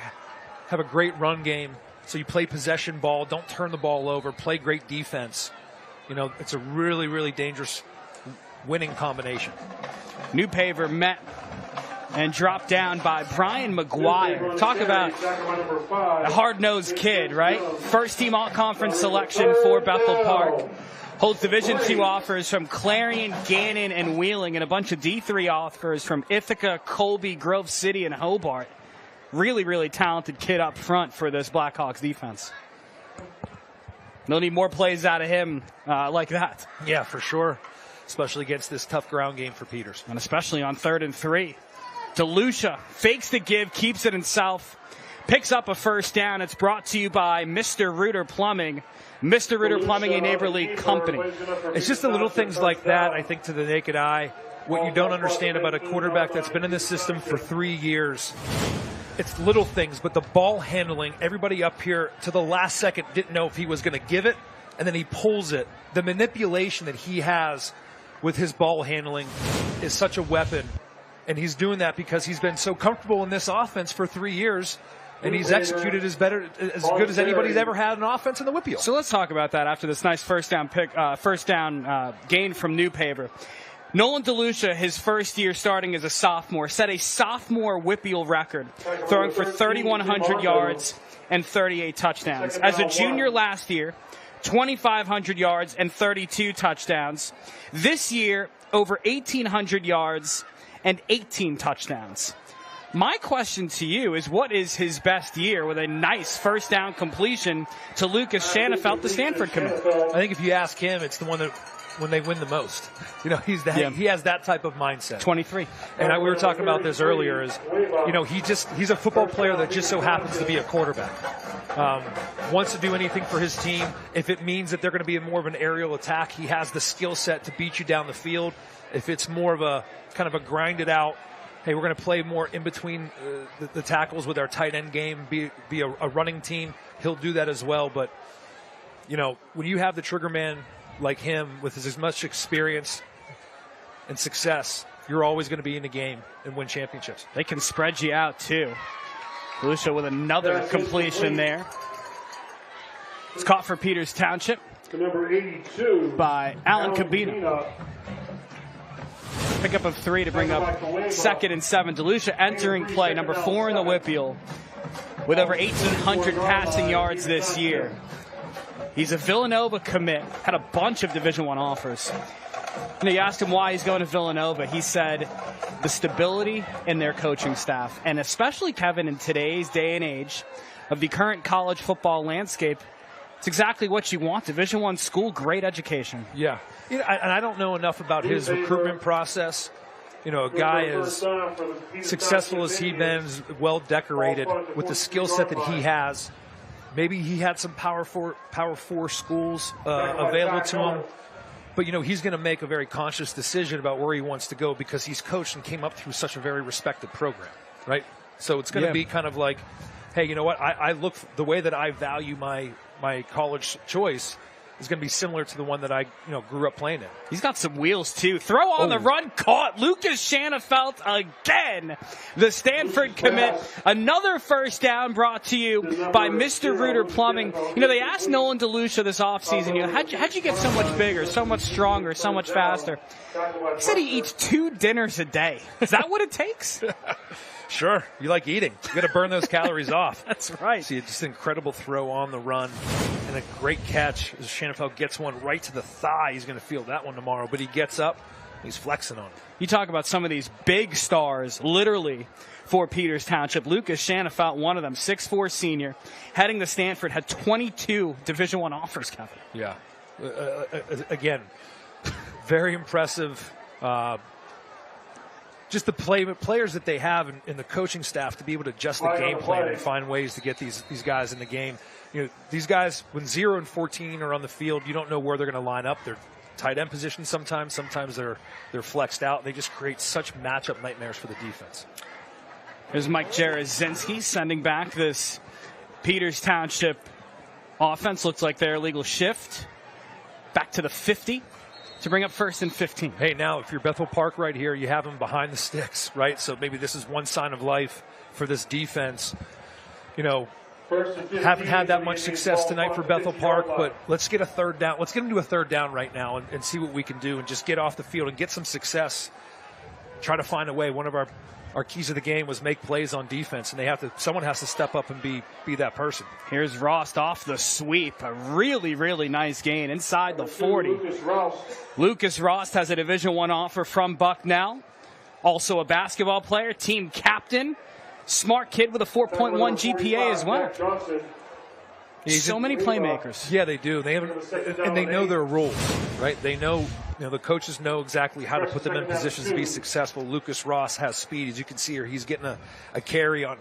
have a great run game. So you play possession ball, don't turn the ball over, play great defense. You know, it's a really, really dangerous winning combination. New Paver met and dropped down by Brian McGuire. Talk about a hard-nosed kid, right? First-team all-conference selection for Bethel Park. Holds Division II offers from Clarion, Gannon, and Wheeling, and a bunch of D3 offers from Ithaca, Colby, Grove City, and Hobart. Really, really talented kid up front for this Blackhawks defense. They'll need more plays out of him like that. Yeah, for sure. Especially against this tough ground game for Peters. And especially on 3rd and 3. DeLucia fakes the give, keeps it himself, picks up a first down. It's brought to you by Mr. Reuter Plumbing. Mr. Reuter Plumbing, a neighborly company. It's just the little things like that, I think, to the naked eye. What you don't understand about a quarterback that's been in the system for 3 years, it's little things, but the ball handling, everybody up here to the last second didn't know if he was going to give it, and then he pulls it. The manipulation that he has with his ball handling is such a weapon, and he's doing that because he's been so comfortable in this offense for 3 years, and he's executed as good as anybody's ever had an offense in the Whitfield. So let's talk about that after this nice first down gain from New Paver. Nolan DeLucia, his first year starting as a sophomore, set a sophomore Whitfield record, throwing for 3,100 yards and 38 touchdowns. As a junior last year, 2,500 yards and 32 touchdowns. This year, over 1,800 yards and 18 touchdowns. My question to you is, what is his best year with a nice first down completion to Lucas Shanafelt, the Stanford commit? I think if you ask him, it's the one that when they win the most. You know, he has that type of mindset. 23. And we were talking about this earlier is, you know, he's a football player that just so happens to be a quarterback. Wants to do anything for his team. If it means that they're going to be more of an aerial attack, he has the skill set to beat you down the field. If it's more of a kind of a grinded out, hey, we're going to play more in between the tackles with our tight end game, be a running team, he'll do that as well. But, you know, when you have the trigger man like him with as much experience and success, you're always going to be in the game and win championships. They can spread you out, too. Lucia with another completion there. It's caught for Peters Township Number 82 by Alan Cabina. Pickup of 3 to bring up 2nd and 7. DeLucia entering play, number 4 in the Whitfield, with over 1,800 passing yards this year. He's a Villanova commit, had a bunch of Division I offers. You know, you asked him why he's going to Villanova. He said the stability in their coaching staff, and especially, Kevin, in today's day and age of the current college football landscape, it's exactly what you want. Division I school, great education. Yeah. You know, and I don't know enough about his recruitment process. You know, a guy as successful as he's been, well decorated, with the skill set that he has. Maybe he had some Power Four schools available to him. But, you know, he's going to make a very conscious decision about where he wants to go because he's coached and came up through such a very respected program, right? So it's going to be kind of like, hey, you know what? I look the way that I value my college choice is going to be similar to the one that I grew up playing in. He's got some wheels, too. Throw on the run, caught. Lucas Shanafelt again. The Stanford commit. Another first down brought to you by Mr. Reuter Plumbing. You know, they asked Nolan DeLucia this offseason, how'd you get so much bigger, so much stronger, so much faster? He said he eats 2 dinners a day. Is that what it takes? Sure. You like eating. You got to burn those calories off. That's right. See, just an incredible throw on the run and a great catch as Shanafelt gets one right to the thigh. He's going to feel that one tomorrow, but he gets up. He's flexing on it. You talk about some of these big stars, literally, for Peters Township. Lucas Shanafelt, one of them, 6'4" senior, heading to Stanford, had 22 Division I offers, Kevin. Yeah. Again, very impressive. Just the players that they have in the coaching staff to be able to adjust the game plan and find ways to get these guys in the game. You know, these guys, when 0 and 14 are on the field, you don't know where they're going to line up. They're tight end positions sometimes. Sometimes they're flexed out. They just create such matchup nightmares for the defense. Here's Mike Jarozinski sending back this Peters Township offense. Looks like their illegal shift. Back to the 50. To bring up 1st and 15. Hey, now, if you're Bethel Park right here, you have them behind the sticks, right? So maybe this is one sign of life for this defense. You know, haven't had that much success tonight for Bethel Park, but let's get a third down. Let's get them to a third down right now and see what we can do and just get off the field and get some success. Try to find a way. One of our keys of the game was make plays on defense, and someone has to step up and be that person. Here's Rost off the sweep. A really, really nice gain inside the 40. Lucas Rost has a Division I offer from Bucknell. Also a basketball player, team captain. Smart kid with a 4.1 GPA as well. So many playmakers. Yeah, they do. And they know their roles, right? They know, the coaches know exactly how to put them in positions to be successful. Lucas Ross has speed. As you can see here, he's getting a carry on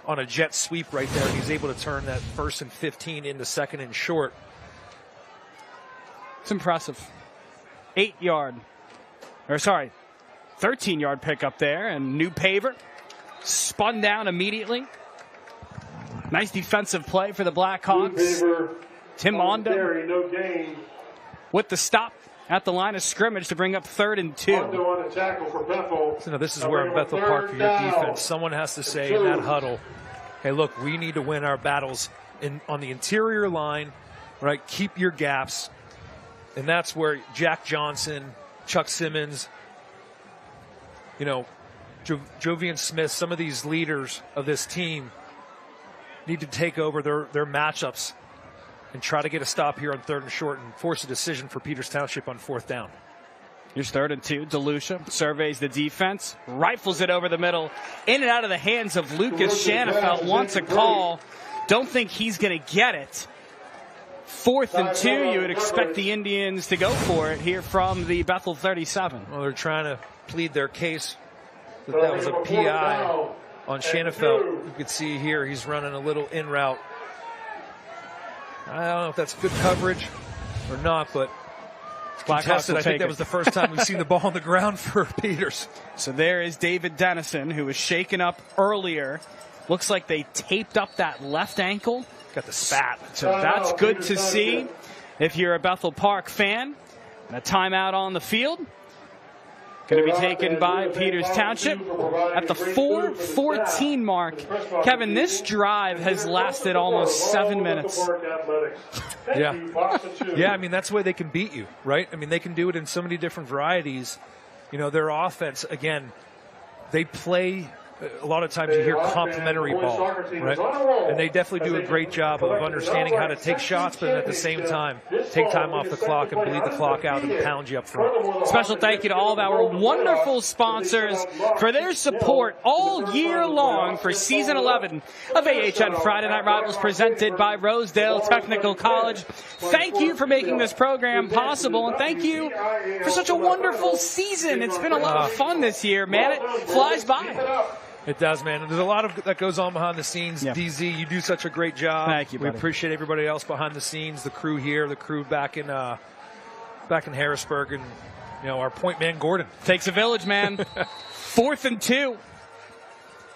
a jet sweep right there, and he's able to turn that 1st and 15 into 2nd and short. It's impressive. 13-yard pickup there, and new paver. Spun down immediately. Nice defensive play for the Blackhawks. Tim Mondo with the stop at the line of scrimmage to bring up 3rd and 2. So this is where in Bethel Park for your defense, someone has to say in that huddle, hey, look, we need to win our battles on the interior line, right? Keep your gaps. And that's where Jack Johnson, Chuck Simmons, Jovian Smith, some of these leaders of this team need to take over their matchups and try to get a stop here on 3rd and short and force a decision for Peters Township on 4th down. Here's 3rd and 2. DeLucia surveys the defense, rifles it over the middle, in and out of the hands of Lucas Shanafelt. Wants a call. Don't think he's going to get it. 4th and 2, you would expect the Indians to go for it here from the Bethel 37. Well, they're trying to plead their case that was a PI on Shanafelt. You can see here he's running a little in route. I don't know if that's good coverage or not, but it's contested. I think that was the first time we've seen the ball on the ground for Peters. So there is David Dennison, who was shaken up earlier. Looks like they taped up that left ankle. Got the spat. So that's good to see if you're a Bethel Park fan. And a timeout on the field. Going to be taken by Peters Township at the 4:14 mark. Kevin, this drive has lasted almost 7 minutes. Yeah, I mean, that's the way they can beat you, right? I mean, they can do it in so many different varieties. Their offense, again, they play a lot of times you hear complimentary ball, right? And they definitely do a great job of understanding how to take shots, but at the same time, take time off the clock and bleed the clock out and pound you up front. Special thank you to all of our wonderful sponsors for their support all year long for Season 11 of AHN Friday Night Rivals presented by Rosedale Technical College. Thank you for making this program possible, and thank you for such a wonderful season. It's been a lot of fun this year, man. It flies by. It does, man. There's a lot of that goes on behind the scenes. Yeah. DZ, you do such a great job. Thank you, buddy. We appreciate everybody else behind the scenes, the crew here, the crew back in Harrisburg, and our point man Gordon. Takes a village, man. 4th and 2.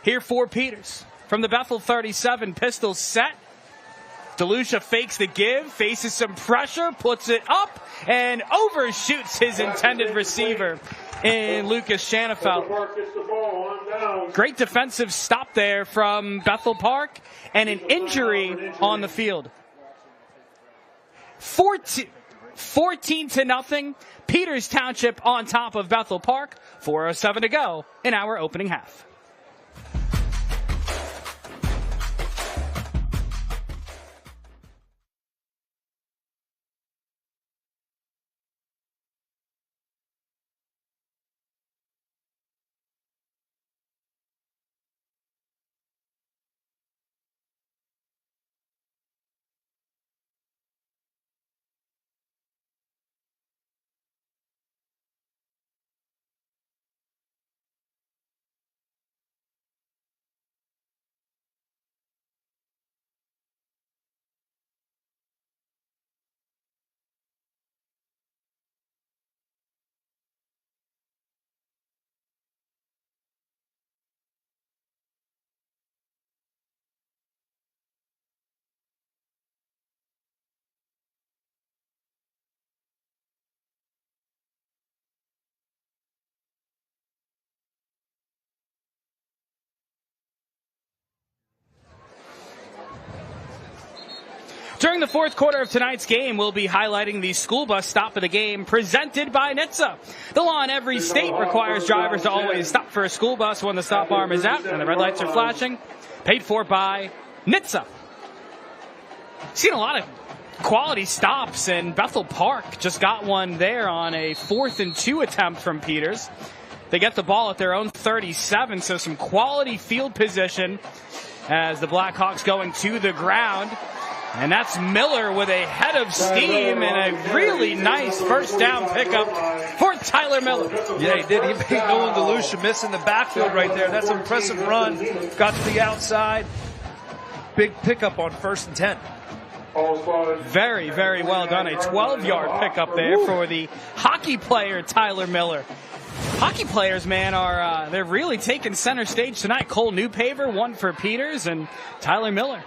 Here for Peters. From the Bethel 37, pistol set. DeLucia fakes the give, faces some pressure, puts it up, and overshoots his intended receiver in Lucas Shanafelt. Great defensive stop there from Bethel Park, and an injury on the field. 14-0. Peters Township on top of Bethel Park. 4:07 to go in our opening half. During the fourth quarter of tonight's game, we'll be highlighting the school bus stop of the game presented by NHTSA. The law in every state requires drivers to always stop for a school bus when the stop arm is out and the red lights are flashing. Paid for by NHTSA. Seen a lot of quality stops, and Bethel Park just got one there on a 4th and 2 attempt from Peters. They get the ball at their own 37, so some quality field position as the Blackhawks going to the ground. And that's Miller with a head of steam and a really nice first down pickup for Tyler Miller. Yeah, he did. He made Nolan DeLucia miss in the backfield right there. That's an impressive run. Got to the outside. Big pickup on 1st and 10. Very, very well done. A 12-yard pickup there for the hockey player Tyler Miller. Hockey players, man, they're really taking center stage tonight. Cole Newpaver, one for Peters, and Tyler Miller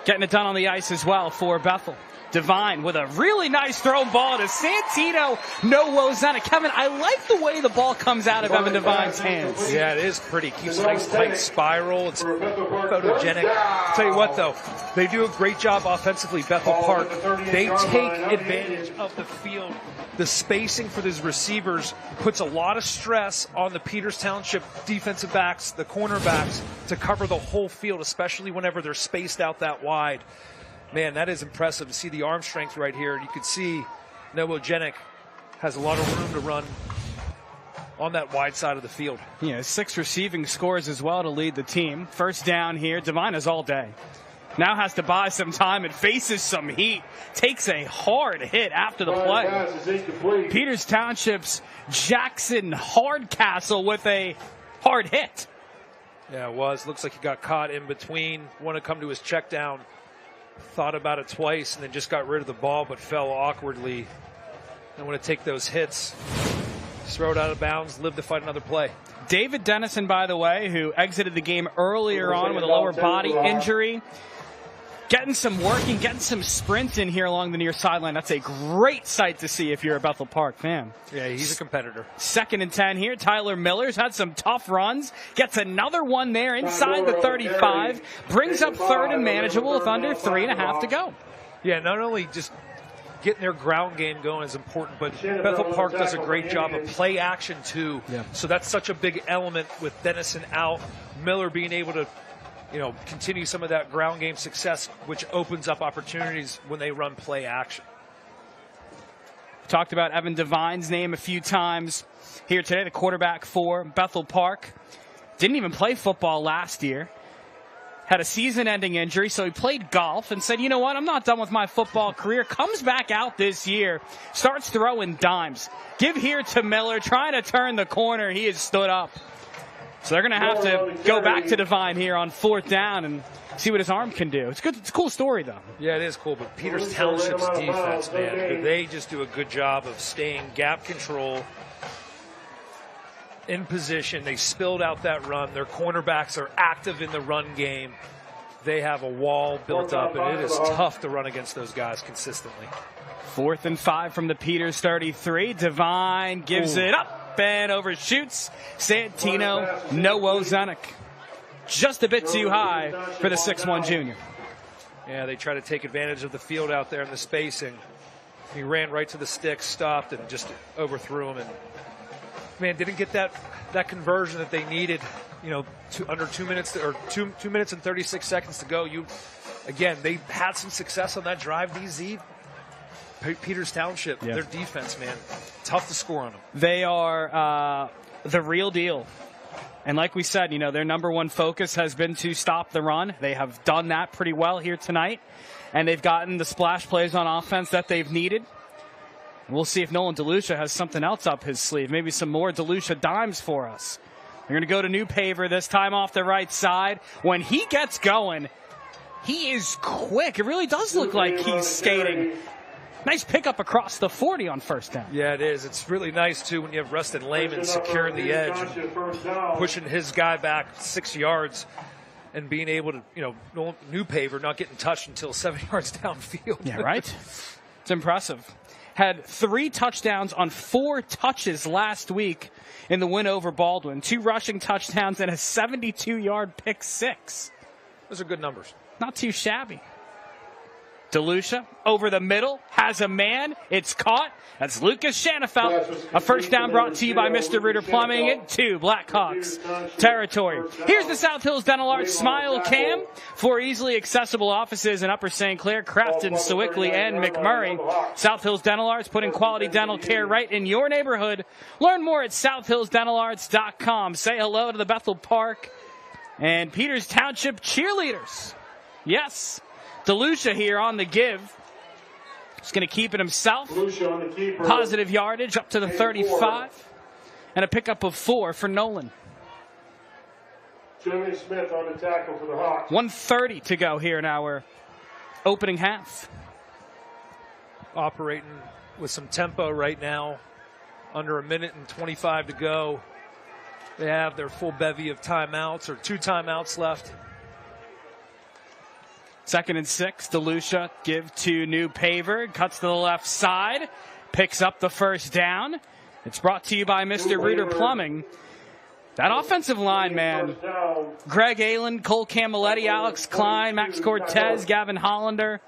getting it done on the ice as well for Bethel. Devine with a really nice thrown ball to Santino. No Wozena. Kevin, I like the way the ball comes out of Evan Devine's hands. Yeah, it is pretty. Keeps a nice tight spiral. It's photogenic. I'll tell you what, though, they do a great job offensively, Bethel Park. They take advantage of the field. The spacing for these receivers puts a lot of stress on the Peters Township defensive backs, the cornerbacks, to cover the whole field, especially whenever they're spaced out that wide. Man, that is impressive to see the arm strength right here. You can see Noah Jenick has a lot of room to run on that wide side of the field. Yeah, 6 receiving scores as well to lead the team. First down here, Devine is all day. Now has to buy some time and faces some heat. Takes a hard hit after the play. Peters Township's Jackson Hardcastle with a hard hit. Yeah, it was. Looks like he got caught in between. Wanted to come to his check down. Thought about it twice and then just got rid of the ball, but fell awkwardly. And want to take those hits. Just throw it out of bounds, live to fight another play. David Dennison, by the way, who exited the game earlier on with a lower body injury. Getting some working, getting some sprint in here along the near sideline. That's a great sight to see if you're a Bethel Park fan. Yeah, he's a competitor. 2nd and 10 here. Tyler Miller's had some tough runs. Gets another one there inside the 35. Brings up 3rd and manageable with under 3.5 to go. Yeah, not only just getting their ground game going is important, but Bethel Park does a great job of play action too. Yeah. So that's such a big element with Dennison out, Miller being able to, continue some of that ground game success, which opens up opportunities when they run play action. Talked about Evan Devine's name a few times here today, the quarterback for Bethel Park. Didn't even play football last year. Had a season-ending injury, so he played golf and said, you know what, I'm not done with my football career. Comes back out this year, starts throwing dimes. Give here to Miller, trying to turn the corner. He has stood up. So they're going to have to go back to Devine here on 4th down and see what his arm can do. It's good. It's a cool story, though. Yeah, it is cool, but Peters Township's defense, man, they just do a good job of staying gap control, in position. They spilled out that run. Their cornerbacks are active in the run game. They have a wall built up, and it is tough to run against those guys consistently. 4th and 5 from the Peters 33. Devine gives it up and overshoots. Santino, no Wozenik. Just a bit too high for the 6'1 junior. Yeah, they try to take advantage of the field out there in the spacing. He ran right to the sticks, stopped, and just overthrew him. And man, didn't get that conversion that they needed. Under 2 minutes or 2 minutes and 36 seconds to go. They had some success on that drive. DZ, Peters Township, their defense, man, tough to score on them. They are the real deal. And like we said, their number one focus has been to stop the run. They have done that pretty well here tonight. And they've gotten the splash plays on offense that they've needed. We'll see if Nolan DeLucia has something else up his sleeve. Maybe some more DeLucia dimes for us. They're going to go to New Paver this time off the right side. When he gets going, he is quick. It really does look like he's skating. Nice pickup across the 40 on 1st down. Yeah, it is. It's really nice, too, when you have Rustin Lehman securing the edge and pushing his guy back 6 yards and being able to, New Paver not getting touched until 7 yards downfield. Yeah, right? It's impressive. Had 3 touchdowns on 4 touches last week in the win over Baldwin. 2 rushing touchdowns and a 72-yard pick 6. Those are good numbers. Not too shabby. DeLucia over the middle, has a man. It's caught. That's Lucas Shanafelt. A 1st down brought to you by Mr. Reuter Plumbing into Blackhawks territory. Here's the South Hills Dental Arts Smile Cam. 4 easily accessible offices in Upper St. Clair, Crafton, Sewickley, and McMurray. South Hills Dental Arts, putting quality dental care right in your neighborhood. Learn more at southhillsdentalarts.com. Say hello to the Bethel Park and Peters Township cheerleaders. Yes. DeLucia here on the give. He's going to keep it himself. Positive yardage up to the 35. And a pickup of 4 for Nolan. Jeremy Smith on the tackle for the Hawks. 1:30 to go here in our opening half. Operating with some tempo right now. Under 1:25 to go. They have their full bevy of timeouts, or 2 timeouts left. 2nd and 6. DeLucia give to New Paver. Cuts to the left side. Picks up the 1st down. It's brought to you by Mr. Reuter Plumbing. That offensive line, man. Greg Aylen, Cole Camilletti, Alex Klein, Max Cortez, Gavin Hollander.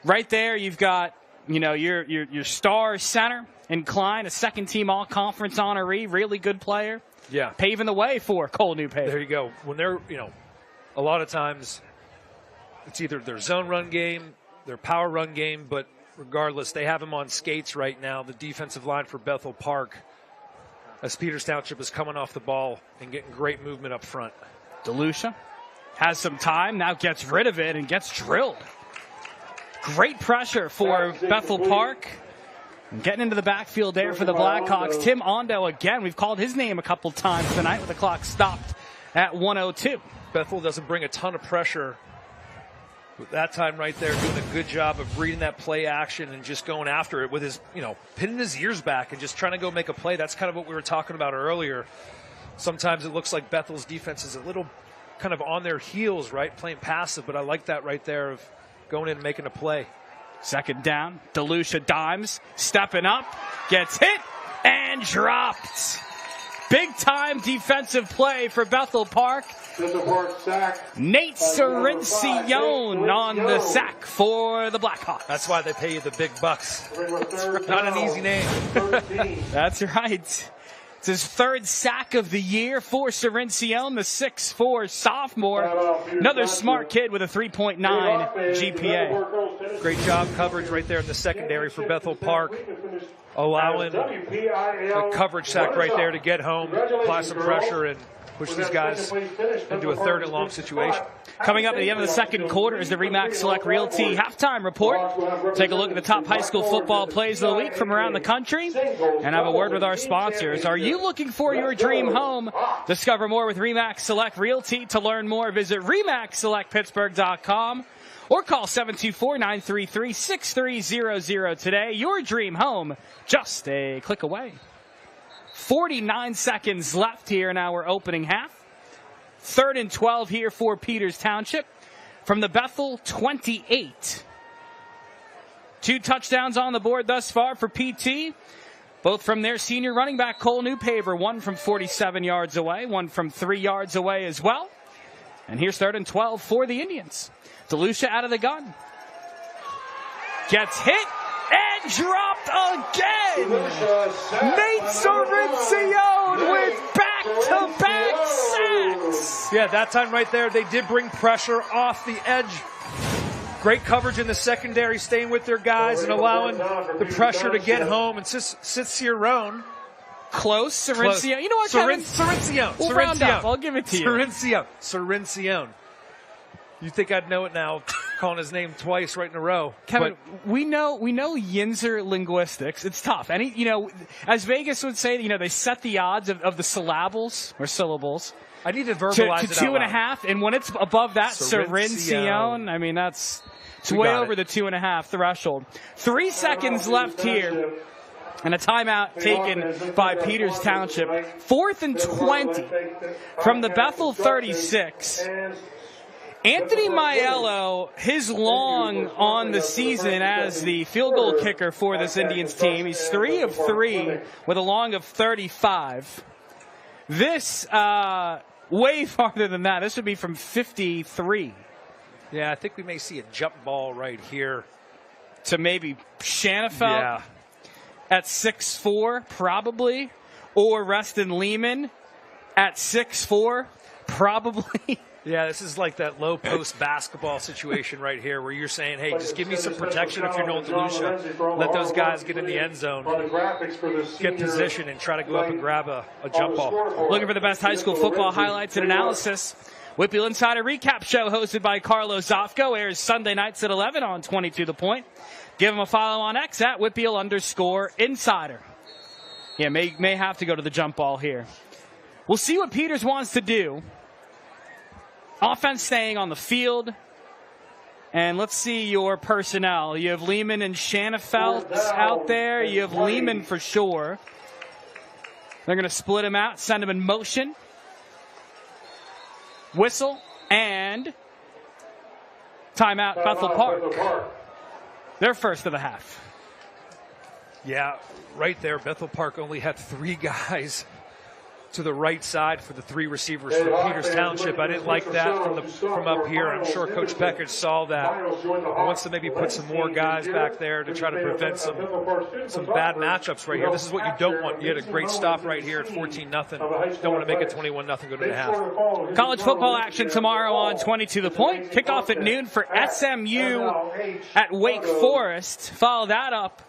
Right there, you've got, your star center in Klein, a 2nd-team all-conference honoree, really good player. Yeah. Paving the way for Cole New Paver. There you go. When they're, a lot of times it's either their zone run game, their power run game, but regardless, they have him on skates right now, the defensive line for Bethel Park, as Peters Township is coming off the ball and getting great movement up front. DeLucia has some time, now gets rid of it and gets drilled. Great pressure for Bethel Park. And getting into the backfield there for the Blackhawks. Tim Ondo again. We've called his name a couple times tonight with the clock stopped at 1:02. Bethel doesn't bring a ton of pressure. But that time right there, doing a good job of reading that play action and just going after it with his, pinning his ears back and just trying to go make a play. That's kind of what we were talking about earlier. Sometimes it looks like Bethel's defense is a little kind of on their heels, right, playing passive. But I like that right there of going in and making a play. 2nd down. DeLucia dimes, stepping up, gets hit and dropped. Big-time defensive play for Bethel Park. Bethel Park sack. Nate Cerencione on the sack for the Blackhawks. That's why they pay you the big bucks. It's not an easy name. That's right. It's his third sack of the year for Cerencione, the 6'4" sophomore. Another smart kid with a 3.9 GPA. Great job coverage right there in the secondary for Bethel Park. Allowing the coverage sack right there to get home, apply some pressure, and push these guys into a third and long situation. Coming up at the end of the second quarter is the RE/MAX Select Realty halftime report. Take a look at the top high school football plays of the week from around the country and have a word with our sponsors. Are you looking for your dream home? Discover more with RE/MAX Select Realty. To learn more, visit RE/MAXSelectPittsburgh.com or call 724-933-6300 today. Your dream home, just a click away. 49 seconds left here in our opening half. 3rd and 12 here for Peters Township from the Bethel 28. 2 touchdowns on the board thus far for PT, both from their senior running back Cole Newpaver, one from 47 yards away, one from 3 yards away as well. And here's 3rd and 12 for the Indians. DeLucia out of the gun. Gets hit and dropped again. Nate Cerencione with back-to-back sacks. Yeah, that time right there, they did bring pressure off the edge. Great coverage in the secondary, staying with their guys and allowing the pressure to get home. And Cicerone. Close. Cerencione. You know what, Kevin? Cerencione. We'll round up. I'll give it to you. Cerencione. You think I'd know it now, calling his name twice right in a row. Kevin, we know Yinzer linguistics. It's tough. As Vegas would say, they set the odds of the syllables or syllables. I need to verbalize to 2.5, and when it's above that, Cerencione, it's way over the 2.5 threshold. 3 seconds left here. And a timeout taken by Peters Township. 4th and 20 from the Bethel 36. Anthony Maiello, his long on the season as the field goal kicker for this Indians team. He's 3 of 3 with a long of 35. This, way farther than that. This would be from 53. Yeah, I think we may see a jump ball right here. To maybe Shanafelt at 6'4", probably. Or Reston Lehman at 6'4", probably. Yeah, this is like that low post basketball situation right here where you're saying, hey, just give me some protection if you're Noel DeLucia. Let those guys get in the end zone, get position, and try to go up and grab a jump ball. Looking for the best high school football highlights and analysis. Whitfield Insider Recap Show hosted by Carlos Zofko airs Sunday nights at 11 on 22 The Point. Give him a follow on X at Whitfield_Insider. Yeah, may have to go to the jump ball here. We'll see what Peters wants to do. Offense staying on the field. And let's see your personnel. You have Lehman and Shanafelt out there. You have Lehman for sure. They're going to split him out, send him in motion. Whistle and timeout, Bethel Park. Their first of the half. Yeah, right there. Bethel Park only had 3 guys to the right side for the 3 receivers for Peters Township. I didn't like that from up here. I'm sure Coach Peckage saw that. He wants to maybe put some more guys back there to try to prevent some bad matchups right here. This is what you don't want. You had a great stop right here at 14-0. Don't want to make it 21-0 go to the half. College football action tomorrow on 22 The Point. Kickoff at noon for SMU at Wake Forest. Follow that up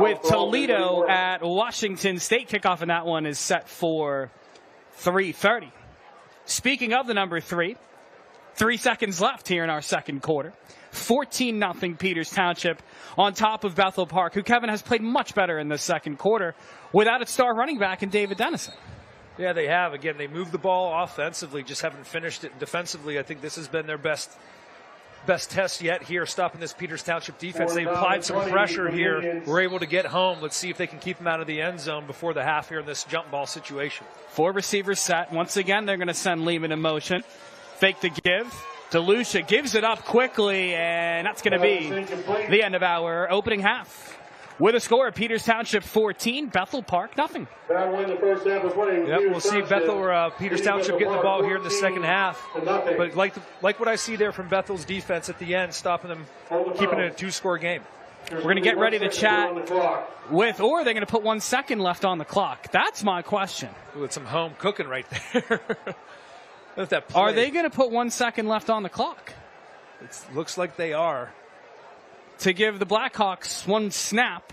with Toledo at Washington State. Kickoff in that one is set for 3:30. Speaking of the number 3, 3 seconds left here in our second quarter. 14-0 Peters Township on top of Bethel Park, who Kevin has played much better in the second quarter without its star running back in David Dennison. Yeah, they have. Again, they moved the ball offensively, just haven't finished it. Defensively, I think this has been their best test yet here, stopping this Peters Township defense. They applied some pressure here. We're able to get home. Let's see if they can keep them out of the end zone before the half here in this jump ball situation. 4 receivers set. Once again, they're going to send Lehman in motion. Fake to give. DeLucia gives it up quickly, and that's going to be the end of our opening half. With a score of Peters Township 14, Bethel Park nothing. That win the first half is winning. Yep, we'll see Bethel or Peters Township getting the ball here in the second half. But like what I see there from Bethel's defense at the end, stopping them, keeping it a 2-score game. We're going to get ready to chat with, or are they going to put 1 second left on the clock? That's my question. Ooh, it's some home cooking right there. That play. Are they going to put 1 second left on the clock? It looks like they are. To give the Blackhawks 1 snap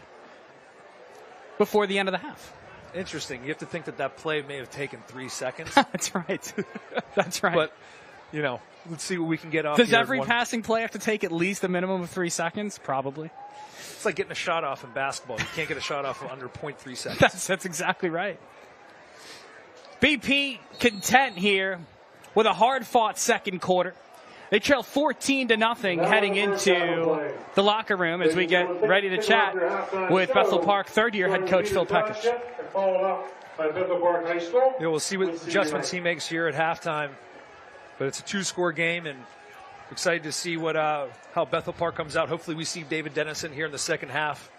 before the end of the half. Interesting. You have to think that play may have taken 3 seconds. That's right. That's right. But, let's see what we can get off. Does every passing play have to take at least a minimum of 3 seconds? Probably. It's like getting a shot off in basketball. You can't get a shot off under 0.3 seconds. That's exactly right. BP content here with a hard-fought second quarter. They trail 14-0 heading into the locker room as we get ready to chat with Bethel Park third-year head coach Phil Peckich. Yeah, we'll see what adjustments he makes here at halftime. But it's a 2-score game, and excited to see how Bethel Park comes out. Hopefully we see David Dennison here in the second half.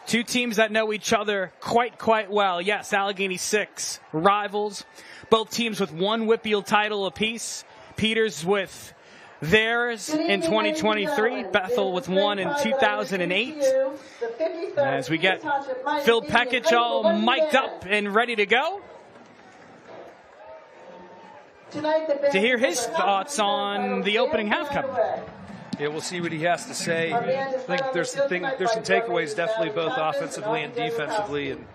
Two teams that know each other quite well. Yes, Allegheny Six rivals. Both teams with 1 Whitfield title apiece. Peters with theirs in 2023. Bethel with 1 in 2008. As we get Phil Peckich all mic'd up and ready to go. To hear his thoughts on the opening half, Kevin. Yeah, we'll see what he has to say. I think there's some takeaways, definitely both offensively and defensively, and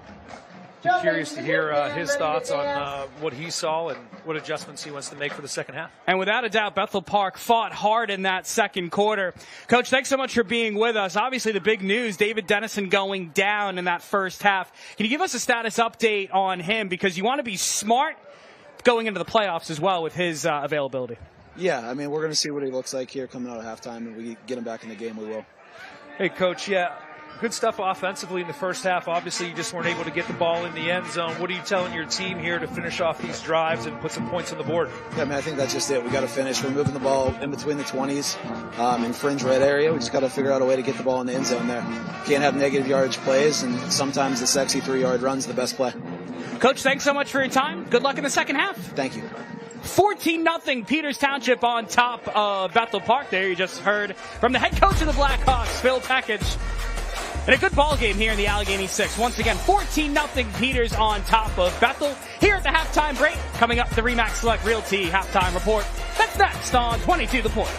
I'm curious to hear his thoughts on what he saw and what adjustments he wants to make for the second half. And without a doubt, Bethel Park fought hard in that second quarter. Coach, thanks so much for being with us. Obviously, the big news, David Dennison going down in that first half. Can you give us a status update on him? Because you want to be smart going into the playoffs as well with his availability. Yeah, I mean, we're going to see what he looks like here coming out of halftime, and we get him back in the game, we will. Hey, Coach, yeah, good stuff offensively in the first half. Obviously, you just weren't able to get the ball in the end zone. What are you telling your team here to finish off these drives and put some points on the board? Yeah, I mean, I think that's just it. We got to finish. We're moving the ball in between the 20s, in fringe red area. We just got to figure out a way to get the ball in the end zone there. Can't have negative yardage plays, and sometimes the sexy 3-yard run's the best play. Coach, thanks so much for your time. Good luck in the second half. Thank you. 14-0 Peters Township on top of Bethel Park. There you just heard from the head coach of the Blackhawks, Phil Peckich. And a good ball game here in the Allegheny Six. Once again, 14-0 Peters on top of Bethel. Here at the halftime break, coming up the RE/MAX Select Realty halftime report. That's next on 22 The Point.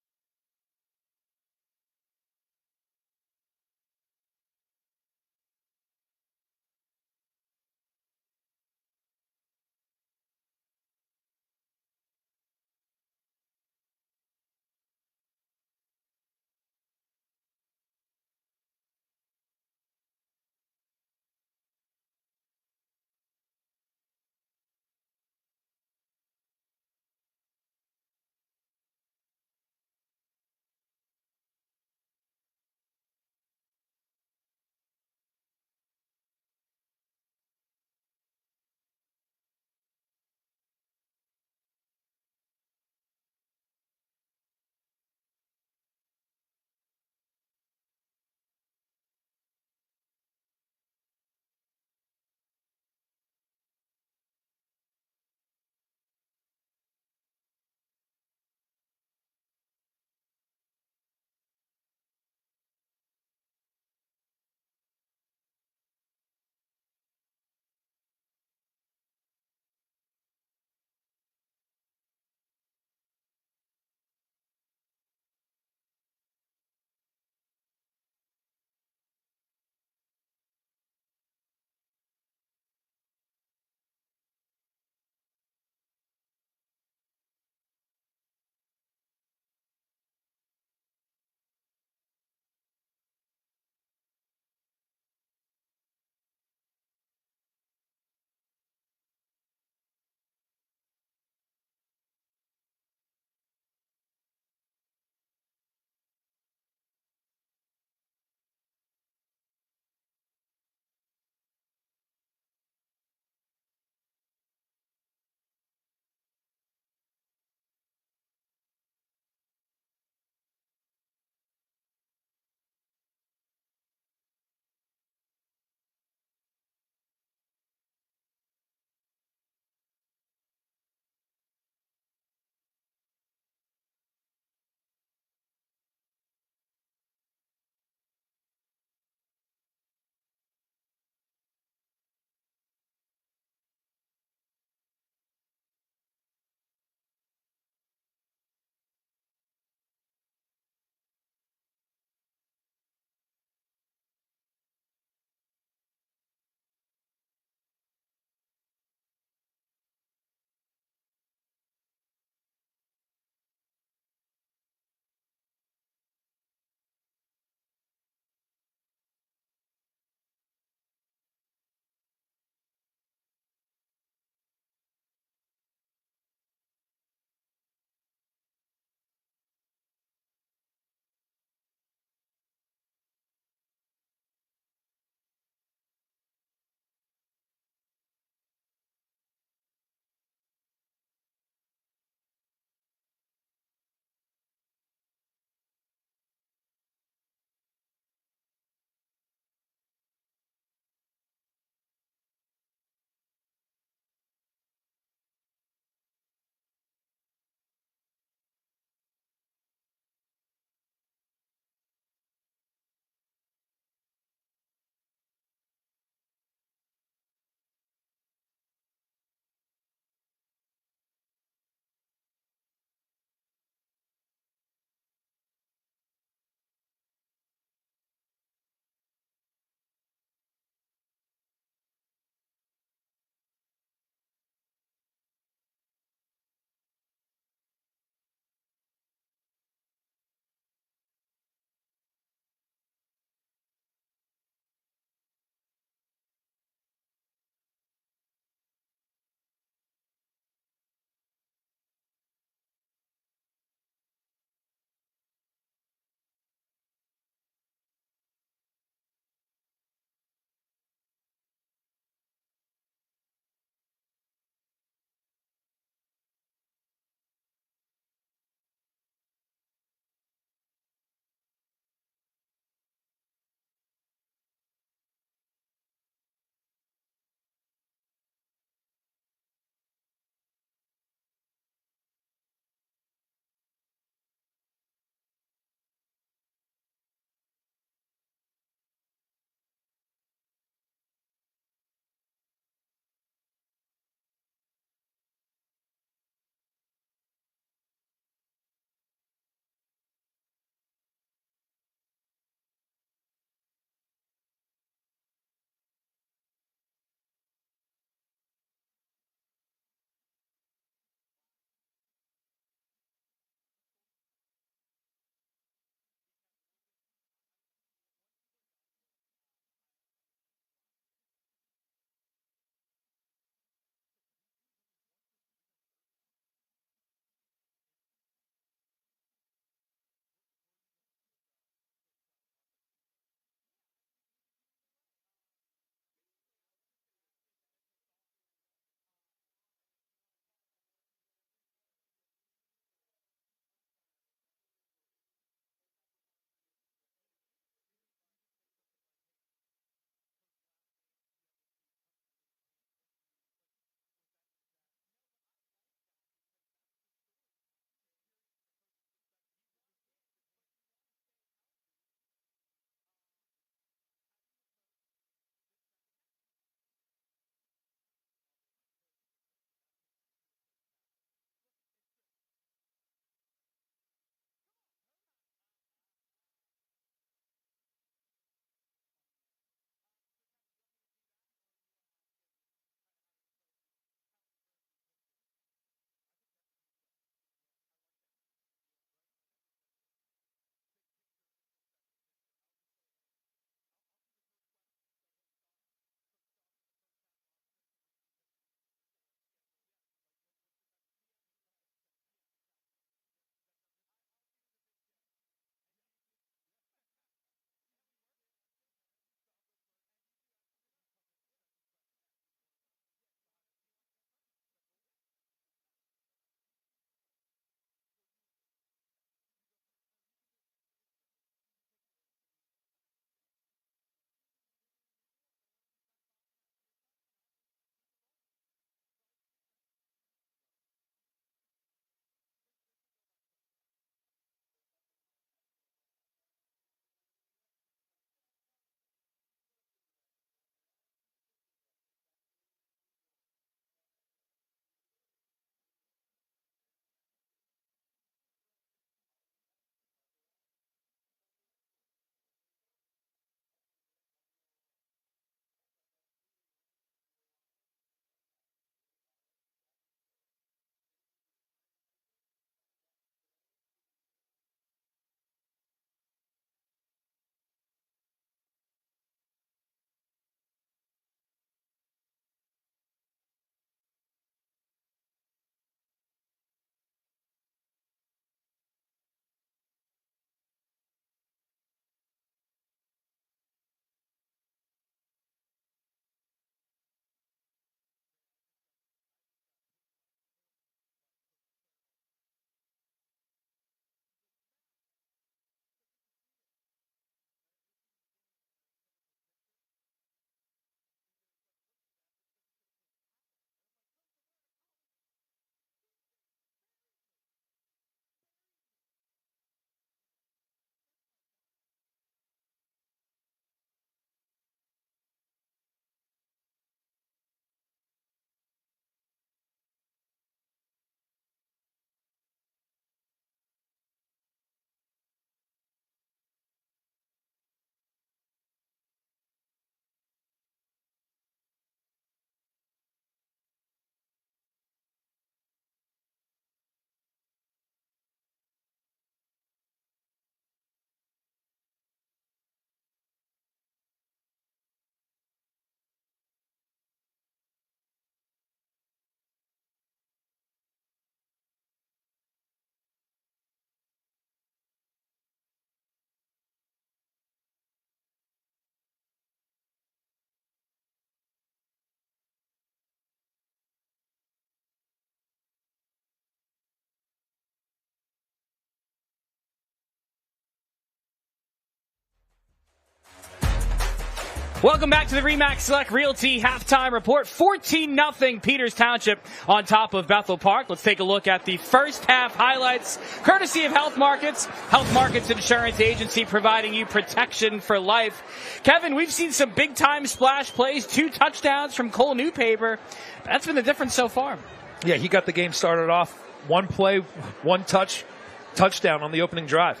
Welcome back to the RE/MAX Select Realty Halftime Report. 14-0 Peters Township on top of Bethel Park. Let's take a look at the first half highlights, courtesy of Health Markets. Health Markets Insurance Agency, providing you protection for life. Kevin, we've seen some big-time splash plays, 2 touchdowns from Cole Newpaper. That's been the difference so far. Yeah, he got the game started off. 1 play, 1 touchdown on the opening drive.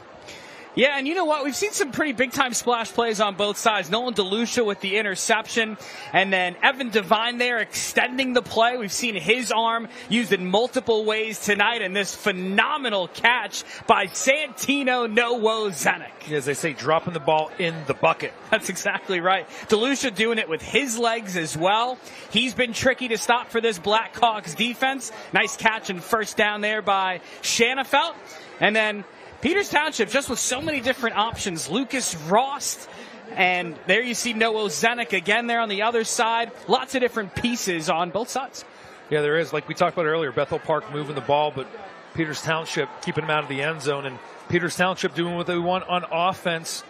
Yeah, and you know what? We've seen some pretty big-time splash plays on both sides. Nolan DeLucia with the interception, and then Evan Devine there extending the play. We've seen his arm used in multiple ways tonight, and this phenomenal catch by Santino Nowozenik. As they say, dropping the ball in the bucket. That's exactly right. DeLucia doing it with his legs as well. He's been tricky to stop for this Blackhawks defense. Nice catch and first down there by Shanafelt. And then Peters Township, just with so many different options. Lucas Rost, and there you see Nowozenik again there on the other side. Lots of different pieces on both sides. Yeah, there is. Like we talked about earlier, Bethel Park moving the ball, but Peters Township keeping them out of the end zone, and Peters Township doing what they want on offense.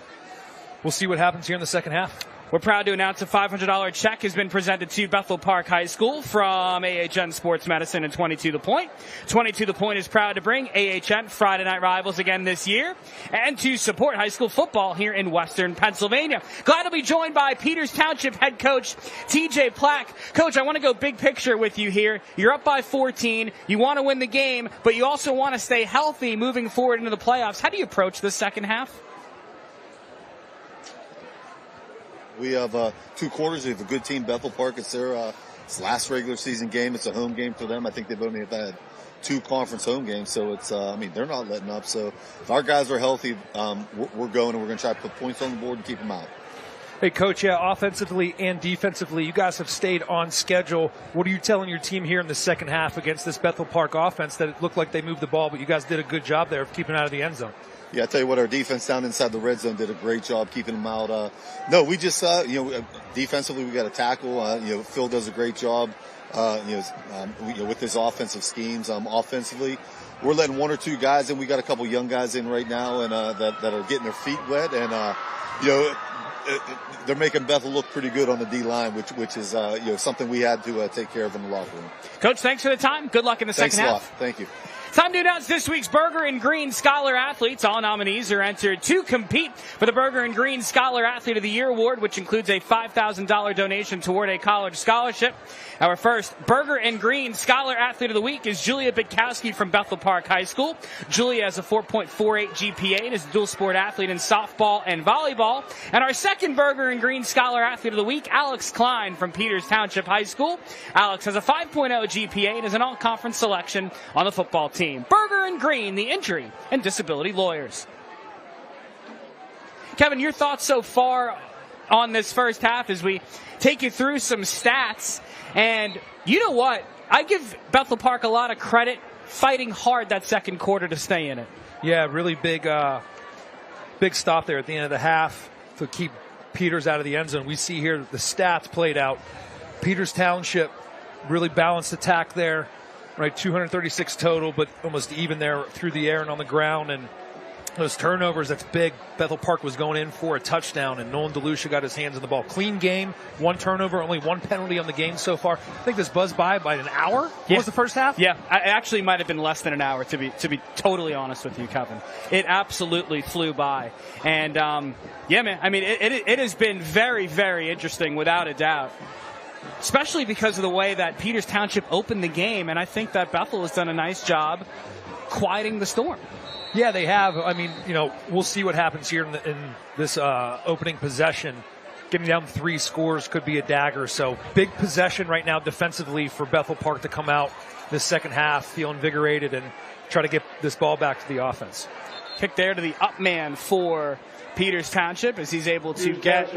We'll see what happens here in the second half. We're proud to announce a $500 check has been presented to Bethel Park High School from AHN Sports Medicine and 22 The Point. 22 The Point is proud to bring AHN Friday Night Rivals again this year and to support high school football here in Western Pennsylvania. Glad to be joined by Peters Township head coach TJ Plack. Coach, I want to go big picture with you here. You're up by 14. You want to win the game, but you also want to stay healthy moving forward into the playoffs. How do you approach the second half? We have 2 quarters. We have a good team, Bethel Park. It's their last regular season game. It's a home game for them. I think they've only had 2 conference home games, so it's they're not letting up. So if our guys are healthy, we're going, and we're going to try to put points on the board and keep them out. Hey, Coach, yeah, offensively and defensively, you guys have stayed on schedule. What are you telling your team here in the second half against this Bethel Park offense that it looked like they moved the ball, but you guys did a good job there of keeping it out of the end zone? Yeah, I tell you what, our defense down inside the red zone did a great job keeping them out. No, we just, defensively we got to tackle. Phil does a great job, with his offensive schemes. Offensively, we're letting 1 or 2 guys in. We got a couple young guys in right now, and that are getting their feet wet, and they're making Bethel look pretty good on the D line, which is something we had to take care of in the locker room. Coach, thanks for the time. Good luck in the second half. Thanks a lot. Thank you. Time to announce this week's Burger and Green Scholar Athletes. All nominees are entered to compete for the Burger and Green Scholar Athlete of the Year award, which includes a $5,000 donation toward a college scholarship. Our first Burger and Green Scholar Athlete of the Week is Julia Bitkowski from Bethel Park High School. Julia has a 4.48 GPA and is a dual sport athlete in softball and volleyball. And our second Burger and Green Scholar Athlete of the Week, Alex Klein from Peters Township High School. Alex has a 5.0 GPA and is an all-conference selection on the football team. Burger and Green, the injury and disability lawyers. Kevin, your thoughts so far on this first half as we take you through some stats. And you know what? I give Bethel Park a lot of credit fighting hard that second quarter to stay in it. Yeah, really big stop there at the end of the half to keep Peters out of the end zone. We see here the stats played out. Peters Township really balanced attack there. Right, 236 total, but almost even there through the air and on the ground. And those turnovers, that's big. Bethel Park was going in for a touchdown, and Nolan DeLucia got his hands on the ball. Clean game, 1 turnover, only 1 penalty on the game so far. I think this buzzed by an hour. What was the first half? Yeah, it actually might have been less than an hour, to be totally honest with you, Kevin. It absolutely flew by. And, yeah, man, I mean, it has been very, very interesting, without a doubt. Especially because of the way that Peters Township opened the game, and I think that Bethel has done a nice job quieting the storm. Yeah, they have. I mean, we'll see what happens here in this opening possession. Getting down 3 scores could be a dagger. So big possession right now defensively for Bethel Park to come out this second half, feel invigorated, and try to get this ball back to the offense. Kick there to the up man for Peters Township as he's able to get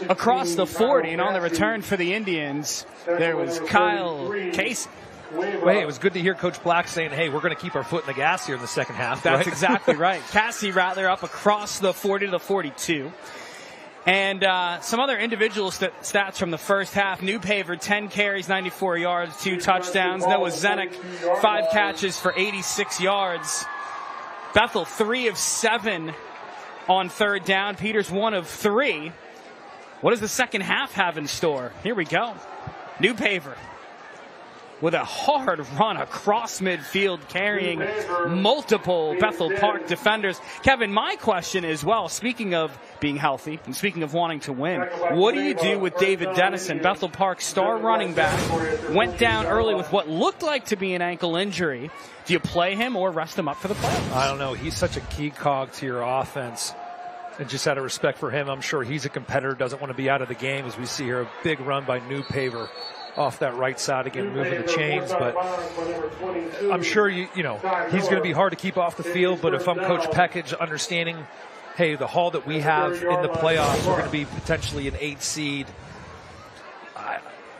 across the 40, and on the return for the Indians, there was Kyle Casey. Hey, it was good to hear Coach Black saying, hey, we're going to keep our foot in the gas here in the second half. That's exactly right. Cassie Rattler up across the 40 to the 42. And some other individual stats from the first half. Newpaver, 10 carries, 94 yards, 2 touchdowns. Nowozenik, 5 catches for 86 yards. Bethel, 3 of 7 on third down. Peters, 1 of 3. What does the second half have in store? Here we go. New Paver with a hard run across midfield, carrying multiple Bethel Park defenders. Kevin, my question is, well, speaking of being healthy and speaking of wanting to win, what do you do with David Dennison, Bethel Park star running back? Went down early with what looked like to be an ankle injury. Do you play him or rest him up for the playoffs? I don't know. He's such a key cog to your offense. And just out of respect for him, I'm sure he's a competitor, doesn't want to be out of the game, as we see here a big run by New Paver off that right side again, moving the chains. But I'm sure he's going to be hard to keep off the field. But if I'm Coach Peckage, understanding, hey, the haul that we have in the playoffs, we're going to be potentially an 8 seed.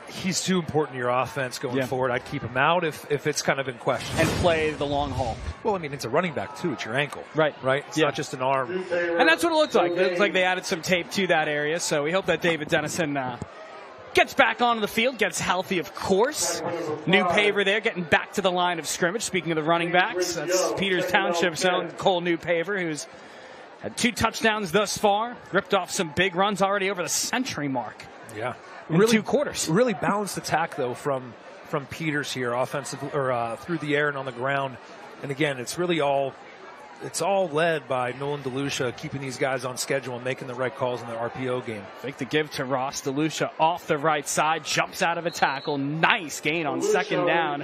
He's too important to your offense going forward. I'd keep him out if it's kind of in question. And play the long haul. Well, I mean, it's a running back, too. It's your ankle. Right. It's not just an arm. And that's what it looked like. It looks like they added some tape to that area. So we hope that David Dennison gets back onto the field, gets healthy, of course. New Paver there, getting back to the line of scrimmage. Speaking of the running backs, that's Peters Township's own Cole New Paver, who's had 2 touchdowns thus far, ripped off some big runs already over the century mark. Yeah. In really, 2 quarters. Really balanced attack, though, from Peters here, offensive or through the air and on the ground. And again, it's all led by Nolan DeLucia, keeping these guys on schedule and making the right calls in the RPO game. Fake the give to Ross. DeLucia off the right side, jumps out of a tackle. Nice gain on second down.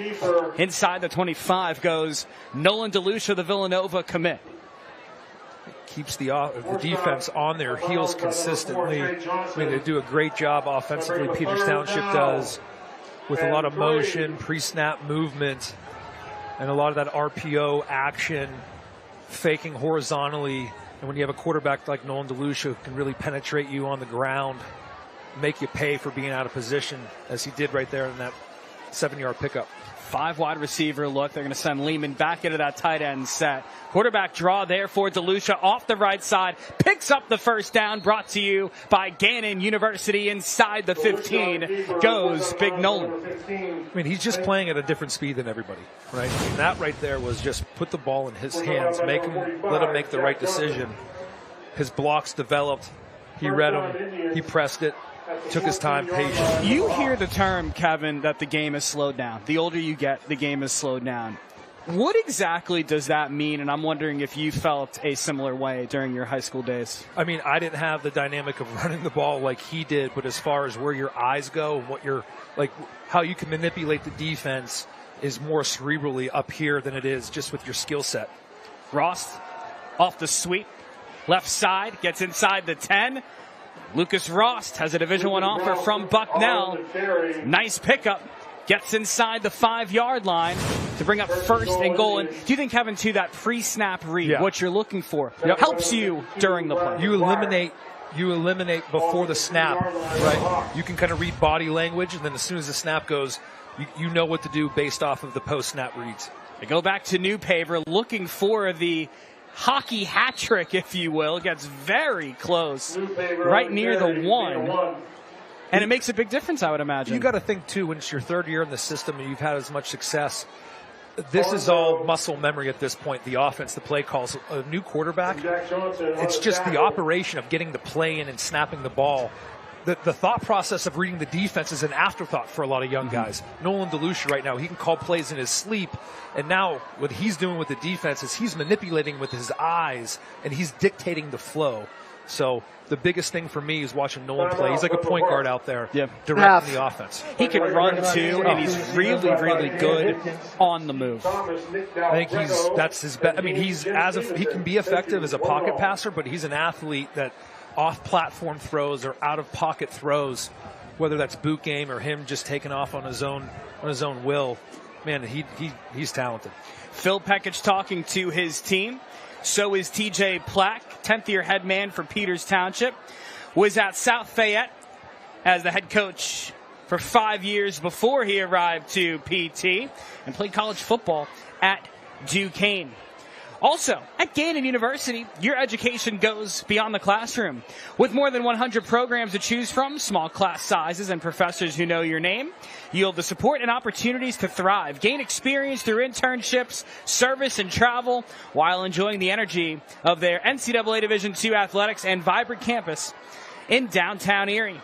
Inside the 25 goes Nolan DeLucia, the Villanova commit. Keeps the defense on their heels consistently. I mean, they do a great job offensively. Peters Township does, with a lot of motion, pre-snap movement, and a lot of that RPO action, faking horizontally. And when you have a quarterback like Nolan DeLucia who can really penetrate you on the ground, make you pay for being out of position, as he did right there in that 7-yard pickup. 5 wide receiver look. They're going to send Lehman back into that tight end set. Quarterback draw there for DeLucia off the right side. Picks up the first down, brought to you by Gannon University. Inside the 15 goes Big Nolan. I mean, he's just playing at a different speed than everybody, right? I mean, that right there was just put the ball in his hands, let him make the right decision. His blocks developed. He read them. He pressed it. Took his time, patient. You hear the term, Kevin, that the game is slowed down. The older you get, the game is slowed down. What exactly does that mean? And I'm wondering if you felt a similar way during your high school days. I mean, I didn't have the dynamic of running the ball like he did, but as far as where your eyes go and what you're like, how you can manipulate the defense is more cerebrally up here than it is just with your skill set. Ross off the sweep, left side, gets inside the 10. Lucas Rost has a Division I offer from Bucknell. Nice pickup. Gets inside the 5-yard line to bring up first and goal. And do you think, Kevin, too, that pre-snap read, what you're looking for, helps you during the play? You eliminate before the snap, right? You can kind of read body language, and then as soon as the snap goes, you know what to do based off of the post-snap reads. They go back to New Paver, looking for the hockey hat trick, if you will. Gets very close, right near the 1. And it makes a big difference, I would imagine. You got to think, too, when it's your 3rd year in the system and you've had as much success, this is all muscle memory at this point. The offense, the play calls, a new quarterback, it's just the operation of getting the play in and snapping the ball. The thought process of reading the defense is an afterthought for a lot of young guys. Nolan DeLucia right now, he can call plays in his sleep. And now what he's doing with the defense is he's manipulating with his eyes, and he's dictating the flow. So the biggest thing for me is watching Nolan play. He's like a point guard out there directing the offense. He can run, too, and he's really, really good on the move. I think that's his best. I mean, he can be effective as a pocket passer, but he's an athlete that off-platform throws or out-of-pocket throws, whether that's boot game or him just taking off on his own will. Man, he's talented. Phil Peckage talking to his team. So is TJ Plack, 10th-year head man for Peters Township. Was at South Fayette as the head coach for 5 years before he arrived to PT, and played college football at Duquesne. Also, at Gannon University, your education goes beyond the classroom. With more than 100 programs to choose from, small class sizes, and professors who know your name, you'll have the support and opportunities to thrive. Gain experience through internships, service, and travel, while enjoying the energy of their NCAA Division II athletics and vibrant campus. in downtown Erie.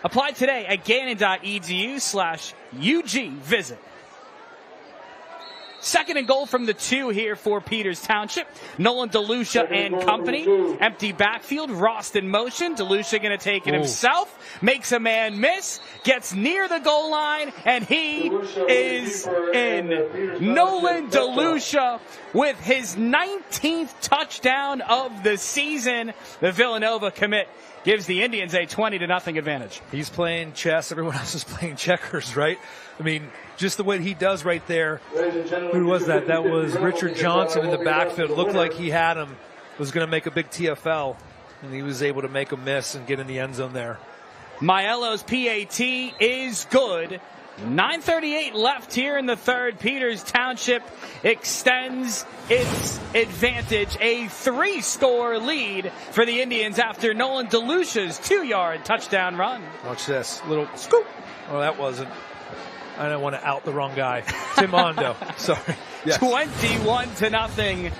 Apply today at gannon.edu/UG visit. Second and goal from the 2 here for Peters Township. Nolan DeLucia and company. Empty backfield. Rost in motion. DeLucia going to take it himself. Makes a man miss. Gets near the goal line. And he is in. Nolan DeLucia with his 19th touchdown of the season. The Villanova commit gives the Indians a 20-0 advantage. He's playing chess. Everyone else is playing checkers, right? I mean, just the way he does right there. Who was that? That was Richard Johnson in the backfield. It looked like he had him, was going to make a big TFL, and he was able to make a miss and get in the end zone there. Maiello's PAT is good. 9:38 left here in the third. Peters Township extends its advantage, a 3-score lead for the Indians after Nolan DeLucia's 2-yard touchdown run. Watch this. Little scoop. Oh, that wasn't. I don't want to out the wrong guy. Tim Mondo. Sorry. Yes. 21-0.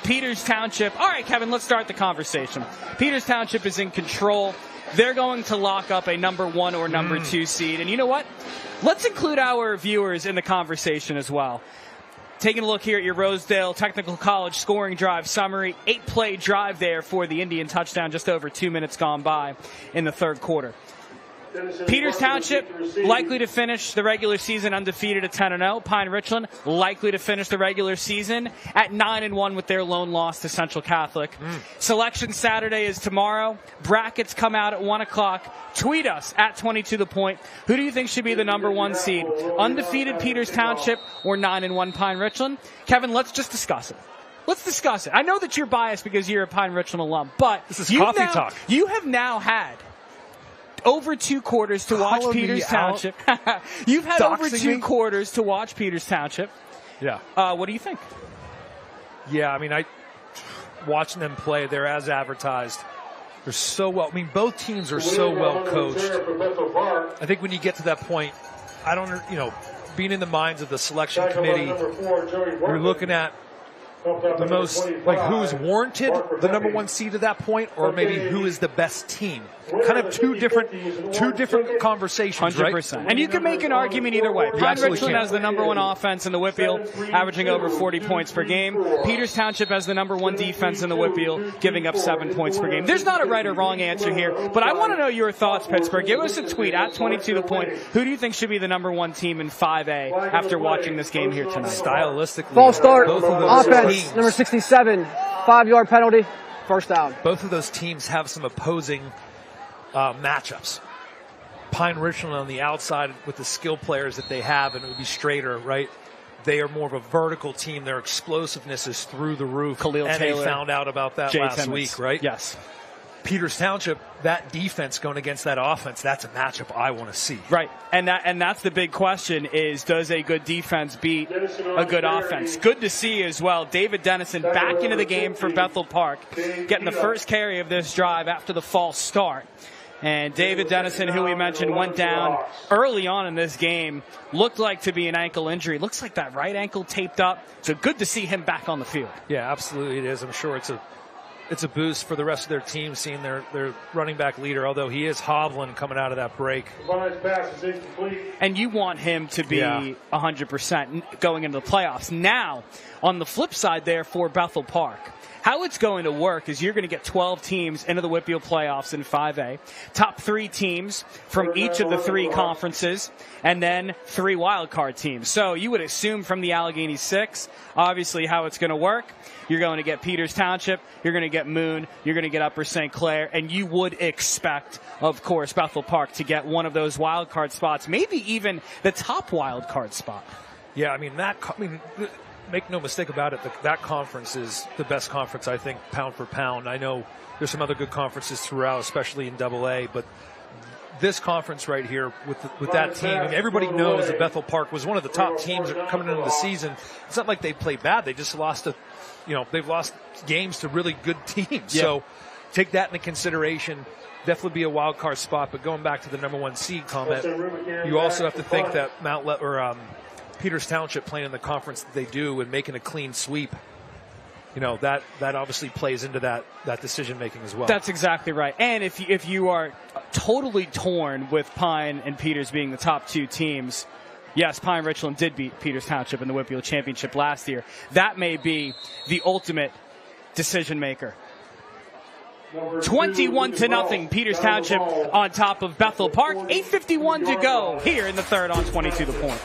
Peters Township. All right, Kevin, let's start the conversation. Peters Township is in control. They're going to lock up a number 1 or number 2 seed. And you know what? Let's include our viewers in the conversation as well. Taking a look here at your Rosedale Technical College scoring drive summary. 8-play drive there for the Indian touchdown, just over 2 minutes gone by in the third quarter. Peters Township likely to finish the regular season undefeated at 10-0. Pine Richland likely to finish the regular season at 9-1 with their lone loss to Central Catholic. Selection Saturday is tomorrow. Brackets come out at 1 o'clock. Tweet us at 22thepoint. Who do you think should be the number 1 seed? Undefeated Peters Township or 9-1 Pine Richland? Kevin, let's just discuss it. Let's discuss it. I know that you're biased because you're a Pine Richland alum, but this is coffee talk. You have now had over 2 quarters to watch Peters Township. You've had over 2 quarters to watch Peters Township. Yeah. What do you think? Yeah, I mean, watching them play, they're as advertised. They're so well. I mean, both teams are so well coached. I think when you get to that point, being in the minds of the selection committee, you're looking at the most, like, who's warranted the number 1 seed at that point, or maybe who is the best team. Kind of two different conversations, 100%. right? And you can make an argument either way. Pine Richland has the number 1 offense in the Whitfield, averaging over 40 points per game. Peters Township has the number 1 defense in the Whitfield, giving up 7 points per game. There's not a right or wrong answer here, but I want to know your thoughts, Pittsburgh. Give us a tweet at 22thepoint. Who do you think should be the number 1 team in 5A after watching this game here tonight? Stylistically, false start, both of those offense, teams, number 67, 5-yard penalty, first down. Both of those teams have some opposing matchups. Pine Richland on the outside with the skill players that they have, and it would be straighter, right? They are more of a vertical team. Their explosiveness is through the roof. Khalil Taylor, they found out about that Jay last Timmons. week, right? Yes. Peters Township, that defense going against that offense, that's a matchup I want to see. Right, and that's the big question is, does a good defense beat a good offense? Good to see as well. David Dennison back into the game for Bethel Park, getting the first carry of this drive after the false start. And David Dennison, who we mentioned, went down early on in this game, looked like to be an ankle injury. Looks like that right ankle taped up. So good to see him back on the field. Yeah, absolutely it is. I'm sure it's a boost for the rest of their team seeing their running back leader, although he is hobbling coming out of that break. And you want him to be 100% going into the playoffs. Now, on the flip side there for Bethel Park, how it's going to work is you're going to get 12 teams into the Whitfield playoffs in 5A, top 3 teams from each of the 3 conferences, and then 3 wildcard teams. So you would assume from the Allegheny Six, obviously how it's going to work. You're going to get Peters Township, you're going to get Moon, you're going to get Upper St. Clair, and you would expect, of course, Bethel Park to get one of those wildcard spots, maybe even the top wildcard spot. Yeah, make no mistake about it, that conference is the best conference, I think, pound for pound. I know there's some other good conferences throughout, especially in AA, but this conference right here with that team, and everybody knows that Bethel Park was one of the top teams coming into the season. It's not like they played bad. They just lost they've lost games to really good teams. Yeah. So take that into consideration. Definitely be a wild card spot, but going back to the number 1 seed comment, you also have to think that Peters Township playing in the conference that they do and making a clean sweep that obviously plays into that decision making as well. That's exactly right. And if you are totally torn with Pine and Peters being the top two teams, yes, Pine Richland did beat Peters Township in the Whitfield Championship last year. That may be the ultimate decision maker. 21-0, Peters Township on top of Bethel Park. 8:51 to go here in the third on 22 The Point.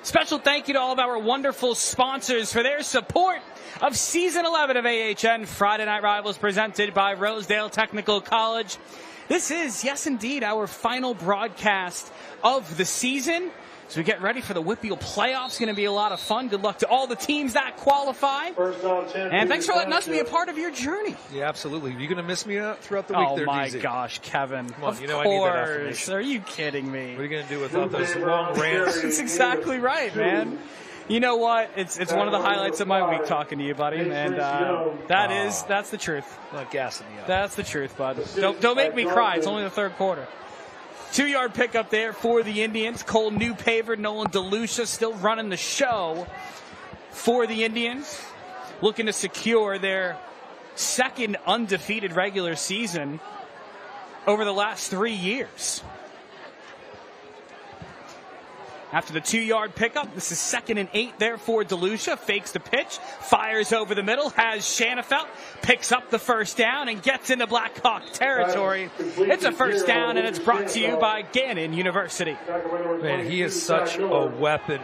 Special thank you to all of our wonderful sponsors for their support of Season 11 of AHN Friday Night Rivals, presented by Rosedale Technical College. This is, yes indeed, our final broadcast of the season. So we get ready for the Whitfield playoffs. Going to be a lot of fun. Good luck to all the teams that qualify. And thanks for letting us be a part of your journey. Yeah, absolutely. Are you going to miss me throughout the week? Oh, there, my DZ? gosh, Kevin. Come on, of I need that course. affirmation. Are you kidding me? What are you going to do without those long rants? That's exactly right, man. You know what? It's one of the highlights of my week talking to you, buddy. And that's the truth. Not gassing me up. That's the truth, bud. Don't make me cry. It's only the third quarter. 2-yard pickup there for the Indians. Cole Newpaver, Nolan DeLucia still running the show for the Indians, looking to secure their second undefeated regular season over the last 3 years. After the 2-yard pickup, this is 2nd and 8 there for DeLucia. Fakes the pitch, fires over the middle, has Shanafelt, picks up the first down, and gets into Blackhawk territory. It's a first down, and it's brought to you by Gannon University. Man, he is such a weapon.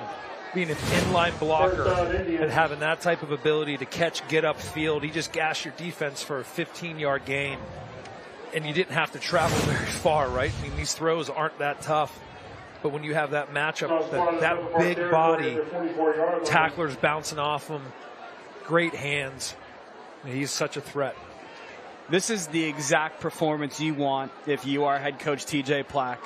Being an inline blocker and having that type of ability to catch, get upfield. He just gashed your defense for a 15-yard gain, and you didn't have to travel very far, right? I mean, these throws aren't that tough. But when you have that matchup, that big body, tacklers bouncing off him, great hands, he's such a threat. This is the exact performance you want if you are head coach TJ Plack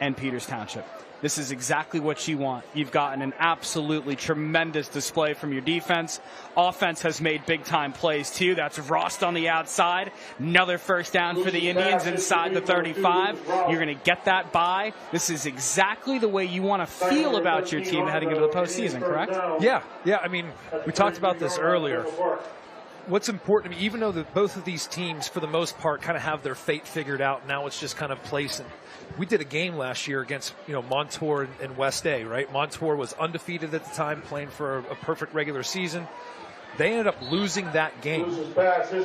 and Peters Township. This is exactly what you want. You've gotten an absolutely tremendous display from your defense. Offense has made big-time plays, too. That's Rost on the outside. Another first down for the Indians inside the 35. You're going to get that bye. This is exactly the way you want to feel about your team heading into the postseason, correct? Yeah. I mean, we talked about this earlier. What's important to me, even though both of these teams, for the most part, kind of have their fate figured out, now it's just kind of placing. We did a game last year against, Montour and West A, right? Montour was undefeated at the time, playing for a perfect regular season. They ended up losing that game,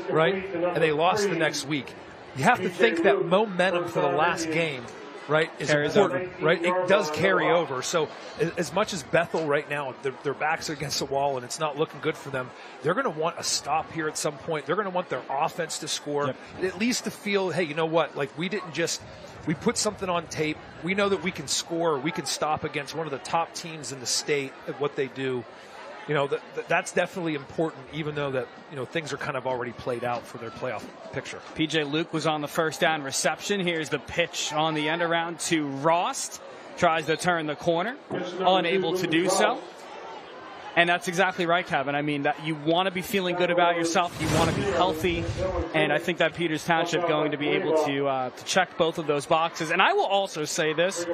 right? And they lost the next week. You have to think that momentum for the last game, right, is important, right? It does carry over. So as much as Bethel right now, their backs are against the wall and it's not looking good for them, they're going to want a stop here at some point. They're going to want their offense to score, at least to feel, hey, you know what? Like, we put something on tape. We know that we can score. We can stop against one of the top teams in the state at what they do. That's definitely important, even though that, things are kind of already played out for their playoff picture. PJ Luke was on the first down reception. Here's the pitch on the end around to Rost. Tries to turn the corner, unable to do so. And that's exactly right, Kevin. I mean, that you want to be feeling good about yourself. You want to be healthy. And I think that Peters Township going to be able to check both of those boxes. And I will also say this,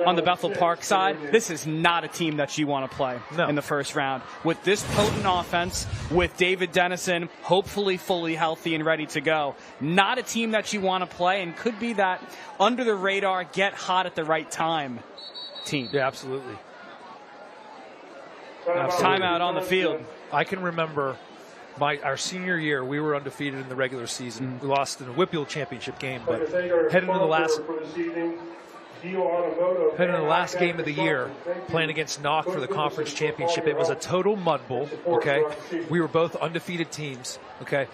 on the Bethel Park side, this is not a team that you want to play in the first round. With this potent offense, with David Dennison hopefully fully healthy and ready to go, not a team that you want to play, and could be that under the radar, get hot at the right time team. Yeah, absolutely. Timeout on the field. I can remember our senior year, we were undefeated in the regular season. We lost in the Whippeal championship game, but heading into the last game of the year, playing against Knock for the conference championship, it was a total mud bowl, okay? We were both undefeated teams, okay?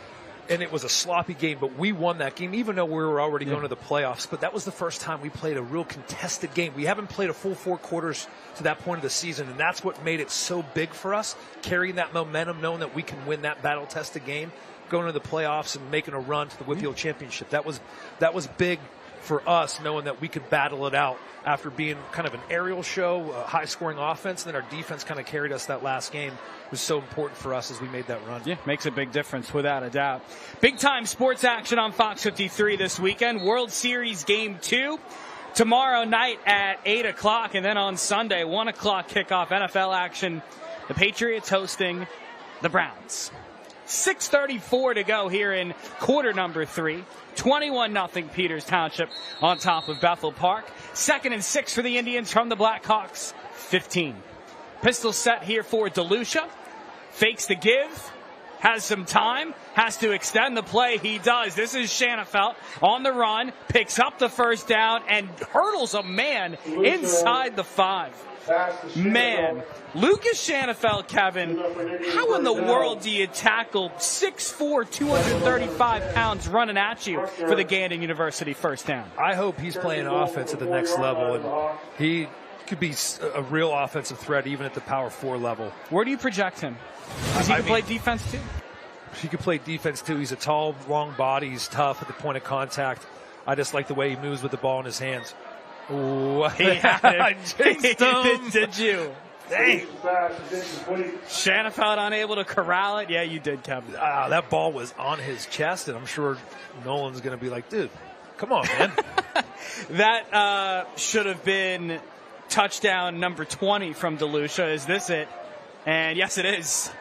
And it was a sloppy game, but we won that game, even though we were already going to the playoffs. But that was the first time we played a real contested game. We haven't played a full 4 quarters to that point of the season, and that's what made it so big for us, carrying that momentum, knowing that we can win that battle-tested game, going to the playoffs and making a run to the Whippeal championship. That was big for us, knowing that we could battle it out after being kind of an aerial show, a high-scoring offense, and then our defense kind of carried us that last game. It was so important for us as we made that run. Yeah, makes a big difference without a doubt. Big-time sports action on Fox 53 this weekend. World Series Game 2 tomorrow night at 8 o'clock, and then on Sunday, 1 o'clock kickoff NFL action. The Patriots hosting the Browns. 6:34 to go here in quarter number 3. 21-0 Peters Township on top of Bethel Park. 2nd and 6 for the Indians from the Blackhawks. 15. Pistol set here for DeLucia. Fakes the give. Has some time. Has to extend the play. He does. This is Shanafelt on the run. Picks up the first down and hurdles a man inside the 5. Man, Lucas Shanafelt, Kevin, how in the world do you tackle 6'4", 235 pounds running at you for the Gandon University first down? I hope he's playing offense at the next level, and he could be a real offensive threat even at the Power 4 level. Where do you project him? Because he can play defense too. He can play defense too. He's a tall, long body. He's tough at the point of contact. I just like the way he moves with the ball in his hands. Ooh, I jinxed him. Did you? Dang. Shanafelt unable to corral it. Yeah, you did, Kevin. That ball was on his chest, and I'm sure Nolan's going to be like, dude, come on, man. That should have been touchdown number 20 from DeLucia. Is this it? And yes, it is.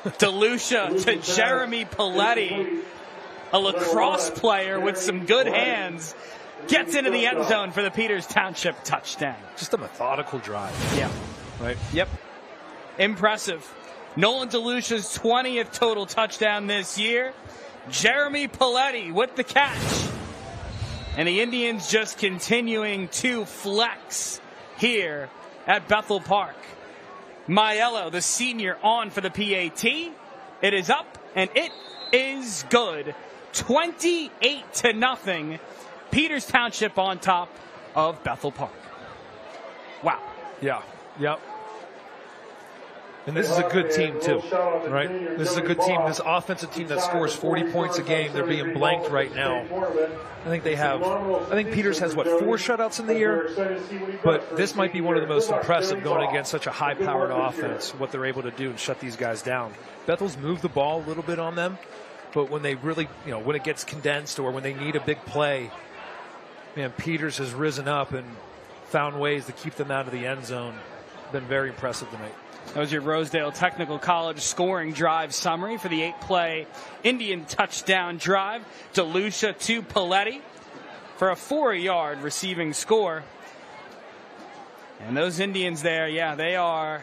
DeLucia to Jeremy Paletti, a lacrosse player with some good hands. Gets into the end zone for the Peters Township touchdown. Just a methodical drive. Yeah. Right? Yep. Impressive. Nolan DeLucia's 20th total touchdown this year. Jeremy Paletti with the catch. And the Indians just continuing to flex here at Bethel Park. Maiello, the senior, on for the PAT. It is up, and it is good. 28-0. Peters Township on top of Bethel Park. Wow. Yeah. Yep. And this is a good team, too, right? This is a good team. This offensive team that scores 40 points a game, they're being blanked right now. I think Peters has, 4 shutouts in the year? But this might be one of the most impressive going against such a high-powered offense, what they're able to do and shut these guys down. Bethel's moved the ball a little bit on them, but when they really, when it gets condensed or when they need a big play, man, Peters has risen up and found ways to keep them out of the end zone. Been very impressive tonight. That was your Rosedale Technical College scoring drive summary for the 8-play Indian touchdown drive. DeLucia to Paletti for a 4-yard receiving score. And those Indians there, yeah, they are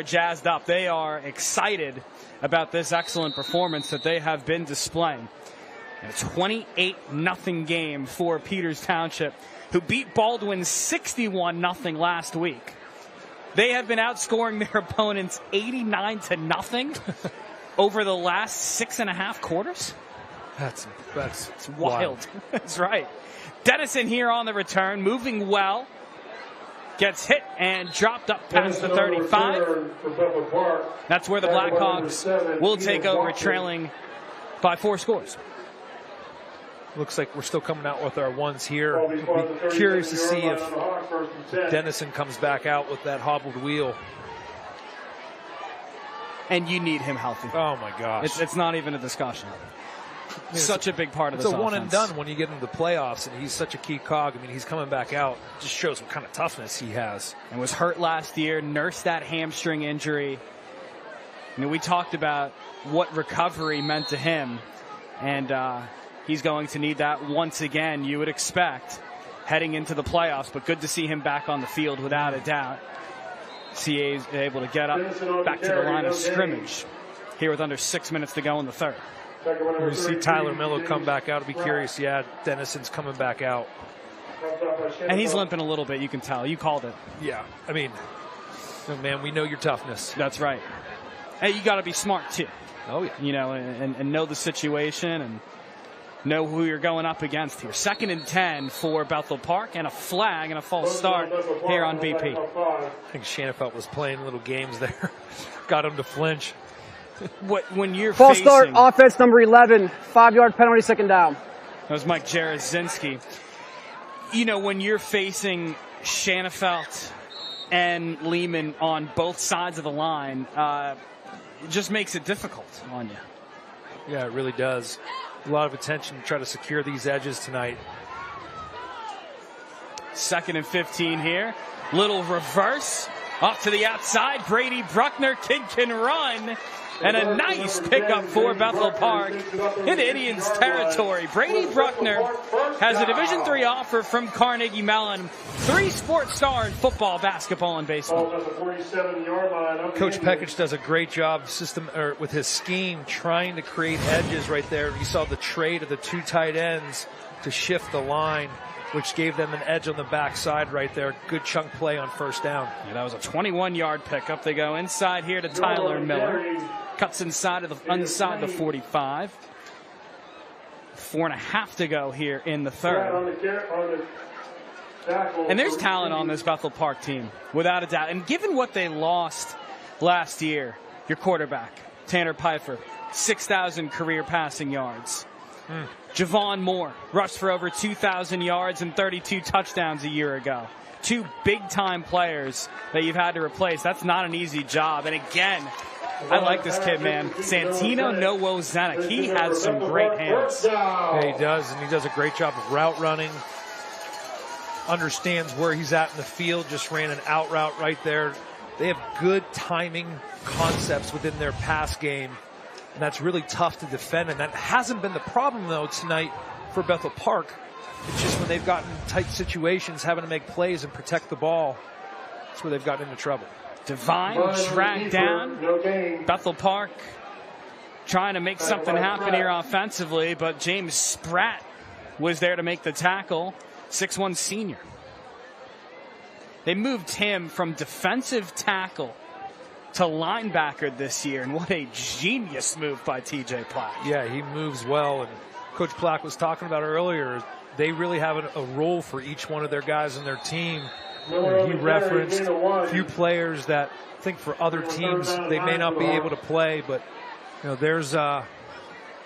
jazzed up. They are excited about this excellent performance that they have been displaying. A 28-0 game for Peters Township, who beat Baldwin 61-0 last week. They have been outscoring their opponents 89-0 over the last 6.5 quarters. That's wild. That's right. Dennison here on the return, moving well. Gets hit and dropped up past the 35. That's where the Blackhawks will take over, trailing by 4 scores. Looks like we're still coming out with our ones here. I'll be curious to see if Dennison comes back out with that hobbled wheel. And you need him healthy. Oh, my gosh. It's not even a discussion. Such a big part of this offense. It's a one and done when you get into the playoffs, and he's such a key cog. I mean, he's coming back out. Just shows what kind of toughness he has. And was hurt last year, nursed that hamstring injury. We talked about what recovery meant to him. And he's going to need that once again, you would expect, heading into the playoffs. But good to see him back on the field without a doubt. CA is able to get up back to the line of scrimmage here with under 6 minutes to go in the third. When you see Tyler Miller come back out, I'll be curious. Yeah, Dennison's coming back out. And he's limping a little bit, you can tell. You called it. Yeah, I mean, oh man, we know your toughness. That's right. Hey, you got to be smart, too. Oh, yeah. You know, and know the situation and know who you're going up against here. 2nd and 10 for Bethel Park, and a flag and a false start here on BP. I think Shanafelt was playing little games there. Got him to flinch. When you're false facing, start, offense number 11, 5-yard penalty, 2nd down. That was Mike Jarozinski. You know, when you're facing Shanafelt and Lehman on both sides of the line, it just makes it difficult on you. Yeah, it really does. A lot of attention to try to secure these edges tonight. 2nd and 15 here. Little reverse. Off to the outside. Brady Bruckner. Kid can run. And a nice pickup for Bethel Park in Indians territory. Brady Bruckner has a Division III offer from Carnegie Mellon. 3 sports star in football, basketball, and baseball. Coach Pekich does a great job with his scheme trying to create edges right there. You saw the trade of the 2 tight ends to shift the line, which gave them an edge on the backside right there. Good chunk play on 1st down. Yeah, that was a 21-yard pickup. They go inside here to Tyler Miller. Cuts inside the 45. 4.5 to go here in the third. And there's talent on this Bethel Park team, without a doubt. And given what they lost last year, your quarterback, Tanner Pfeiffer, 6,000 career passing yards. Javon Moore rushed for over 2,000 yards and 32 touchdowns a year ago. 2 big-time players that you've had to replace. That's not an easy job. And again, I like this kid, man. Santino Nowozenic. He has some great hands. Yeah, he does, and he does a great job of route running. Understands where he's at in the field. Just ran an out route right there. They have good timing concepts within their pass game, and that's really tough to defend. And that hasn't been the problem, though, tonight for Bethel Park. It's just when they've gotten in tight situations, having to make plays and protect the ball, that's where they've gotten into trouble. Divine tracked down. Bethel Park trying to make something happen here offensively, but James Spratt was there to make the tackle. 6'1" senior. They moved him from defensive tackle to linebacker this year, and what a genius move by TJ Plack. Yeah, he moves well, and Coach Plack was talking about earlier. They really have a role for each one of their guys in their team. He referenced a few players that I think for other teams they may not be able to play, but you know, there's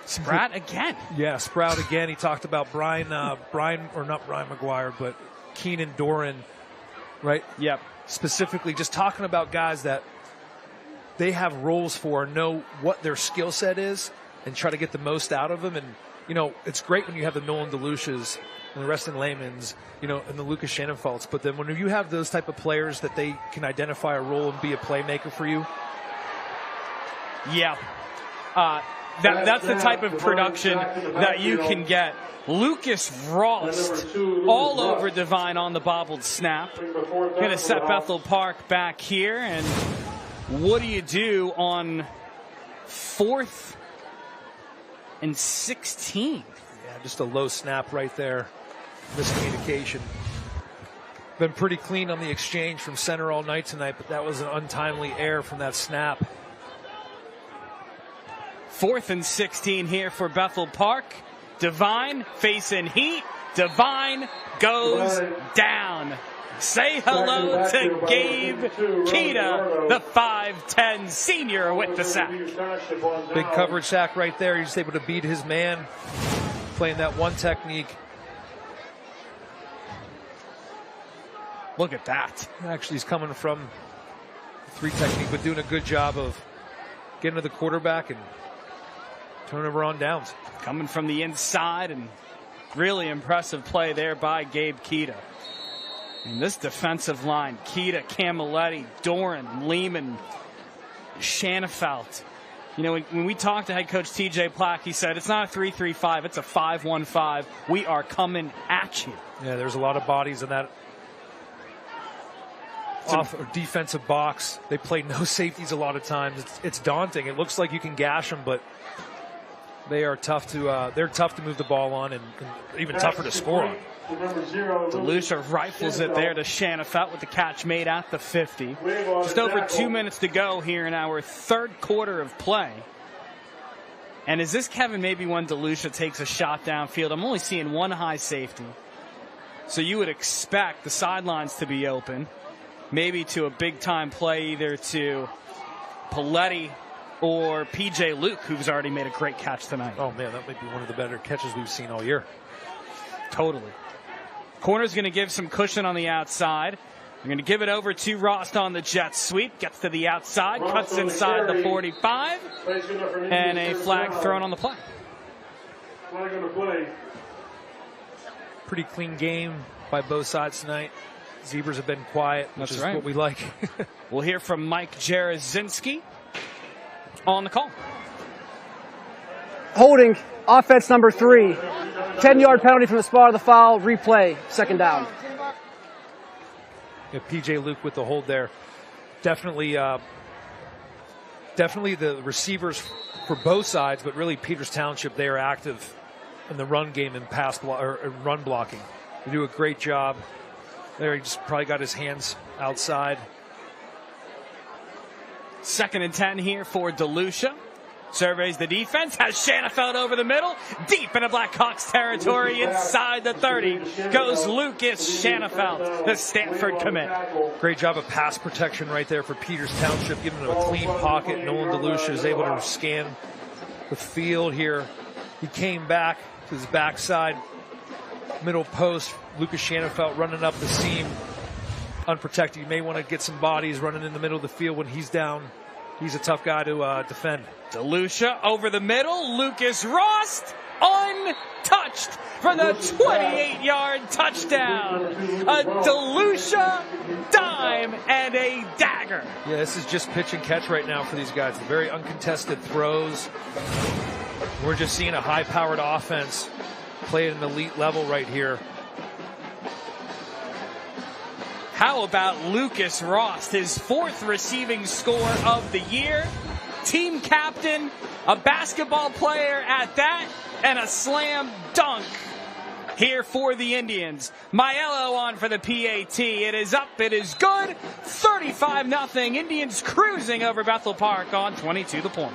Spratt again. Yeah, Sprout again. He talked about Brian McGuire, but Keenan Doran, right? Yep. Specifically, just talking about guys that they have roles for, know what their skill set is, and try to get the most out of them. And you know, it's great when you have the Nolan DeLucias and the Reston Laymans, you know, and the Lucas Shannonfelds. But then when you have those type of players that they can identify a role and be a playmaker for you. Yeah. That's the type of production that you can get. Lucas Rost all over Divine on the bobbled snap. Going to set Bethel Park back here. And what do you do on 4th and 16? Yeah, just a low snap right there. Miscommunication. Been pretty clean on the exchange from center all night tonight, but that was an untimely error from that snap. 4th and 16 here for Bethel Park. Divine facing heat. Divine goes down. Say hello to Gabe Kita, the 5'10" senior with the sack. Big coverage sack right there. He's able to beat his man, playing that one technique. Look at that. Actually, he's coming from 3 technique, but doing a good job of getting to the quarterback and turnover on downs. Coming from the inside, and really impressive play there by Gabe Kita. And this defensive line, Kita, Camilletti, Doran, Lehman, Shannafelt. You know, when we talked to head coach TJ Plack, he said, it's not a 3-3-5, it's a 5-1-5. We are coming at you. Yeah, there's a lot of bodies in that off a defensive box. They play no safeties a lot of times. It's daunting. It looks like you can gash them, but they are tough to they're tough to move the ball on and even tougher to score on. DeLucia rifles it there to Shanafelt with the catch made at the 50. Just over 2 minutes to go here in our third quarter of play. And is this, Kevin, maybe when DeLucia takes a shot downfield? I'm only seeing one high safety. So you would expect the sidelines to be open. Maybe to a big-time play either to Paletti or P.J. Luke, who's already made a great catch tonight. Oh, man, that might be one of the better catches we've seen all year. Totally. Corner's going to give some cushion on the outside. They're going to give it over to Rost on the jet sweep. Gets to the outside, cuts inside the 45, and a flag thrown on the play. Flag on the play. Pretty clean game by both sides tonight. Zebras have been quiet, which is what we like. We'll hear from Mike Jarozinski on the call. Holding, offense number 3. 10-yard penalty from the spot of the foul. Replay, second down. Yeah, P.J. Luke with the hold there. Definitely the receivers for both sides, but really Peters Township, they are active in the run game and run blocking. They do a great job. There, he just probably got his hands outside. 2nd and 10 here for DeLucia. Surveys the defense, has Shanafelt over the middle, deep into Blackhawks territory, inside the 30. Goes Lucas Shanafelt, the Stanford commit. Great job of pass protection right there for Peters Township, giving him a clean pocket. Nolan DeLucia is able to scan the field here. He came back to his backside, middle post. Lucas Shanafelt running up the seam, unprotected. You may want to get some bodies running in the middle of the field when he's down. He's a tough guy to defend. DeLucia over the middle. Lucas Rost untouched for the 28-yard touchdown. A DeLucia dime and a dagger. Yeah, this is just pitch and catch right now for these guys. Very uncontested throws. We're just seeing a high-powered offense play at an elite level right here. How about Lucas Rost, his 4th receiving score of the year? Team captain, a basketball player at that, and a slam dunk here for the Indians. Maiello on for the PAT. It is up, it is good. 35-0. Indians cruising over Bethel Park on 22 the point.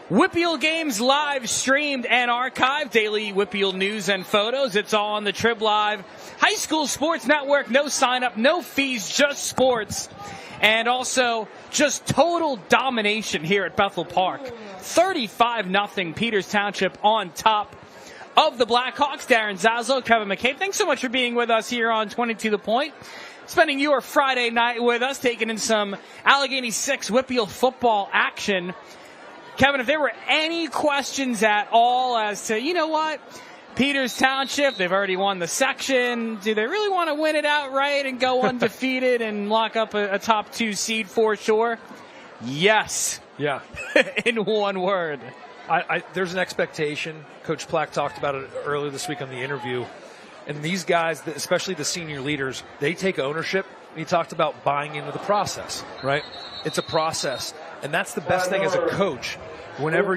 Whippeal games live streamed and archived. Daily Whippeal news and photos. It's all on the Trib Live High School Sports Network. No sign up, no fees, just sports. And also just total domination here at Bethel Park. 35-0 Peters Township on top of the Blackhawks. Darren Zaslow, Kevin McCabe, thanks so much for being with us here on 22 The Point. Spending your Friday night with us, taking in some Allegheny Six Whippeal football action. Kevin, if there were any questions at all as to, you know what, Peters Township, they've already won the section. Do they really want to win it outright and go undefeated and lock up a top 2 seed for sure? Yes. Yeah. In one word. There's an expectation. Coach Plack talked about it earlier this week on the interview. And these guys, especially the senior leaders, they take ownership. He talked about buying into the process, right? It's a process. And that's the best thing as a coach. whenever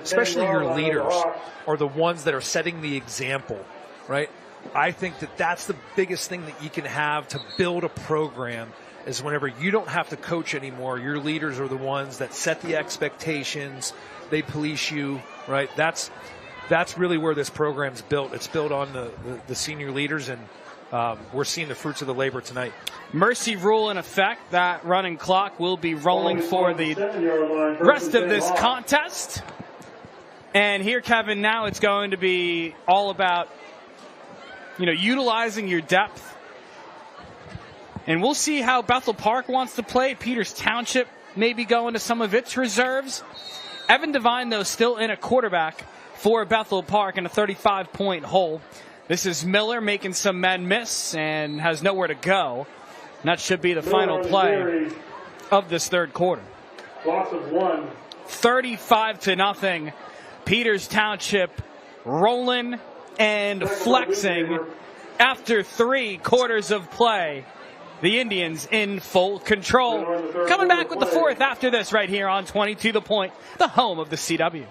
especially your leaders are the ones that are setting the example, right? I think that that's the biggest thing that you can have to build a program, is whenever you don't have to coach anymore, your leaders are the ones that set the expectations, they police you, right? That's really where this program's built. It's built on the senior leaders, and we're seeing the fruits of the labor tonight. Mercy rule in effect. That running clock will be rolling for the rest of this contest. And here, Kevin, now it's going to be all about, utilizing your depth. And we'll see how Bethel Park wants to play. Peters Township maybe going to some of its reserves. Evan Devine, though, still in a quarterback for Bethel Park in a 35-point hole. This is Miller making some men miss and has nowhere to go. And that should be the final play of this third quarter. Loss of 1. 35-0. Peters Township rolling and flexing after 3 quarters of play. The Indians in full control. Coming back with the fourth after this right here on 22 The Point, the home of the CW.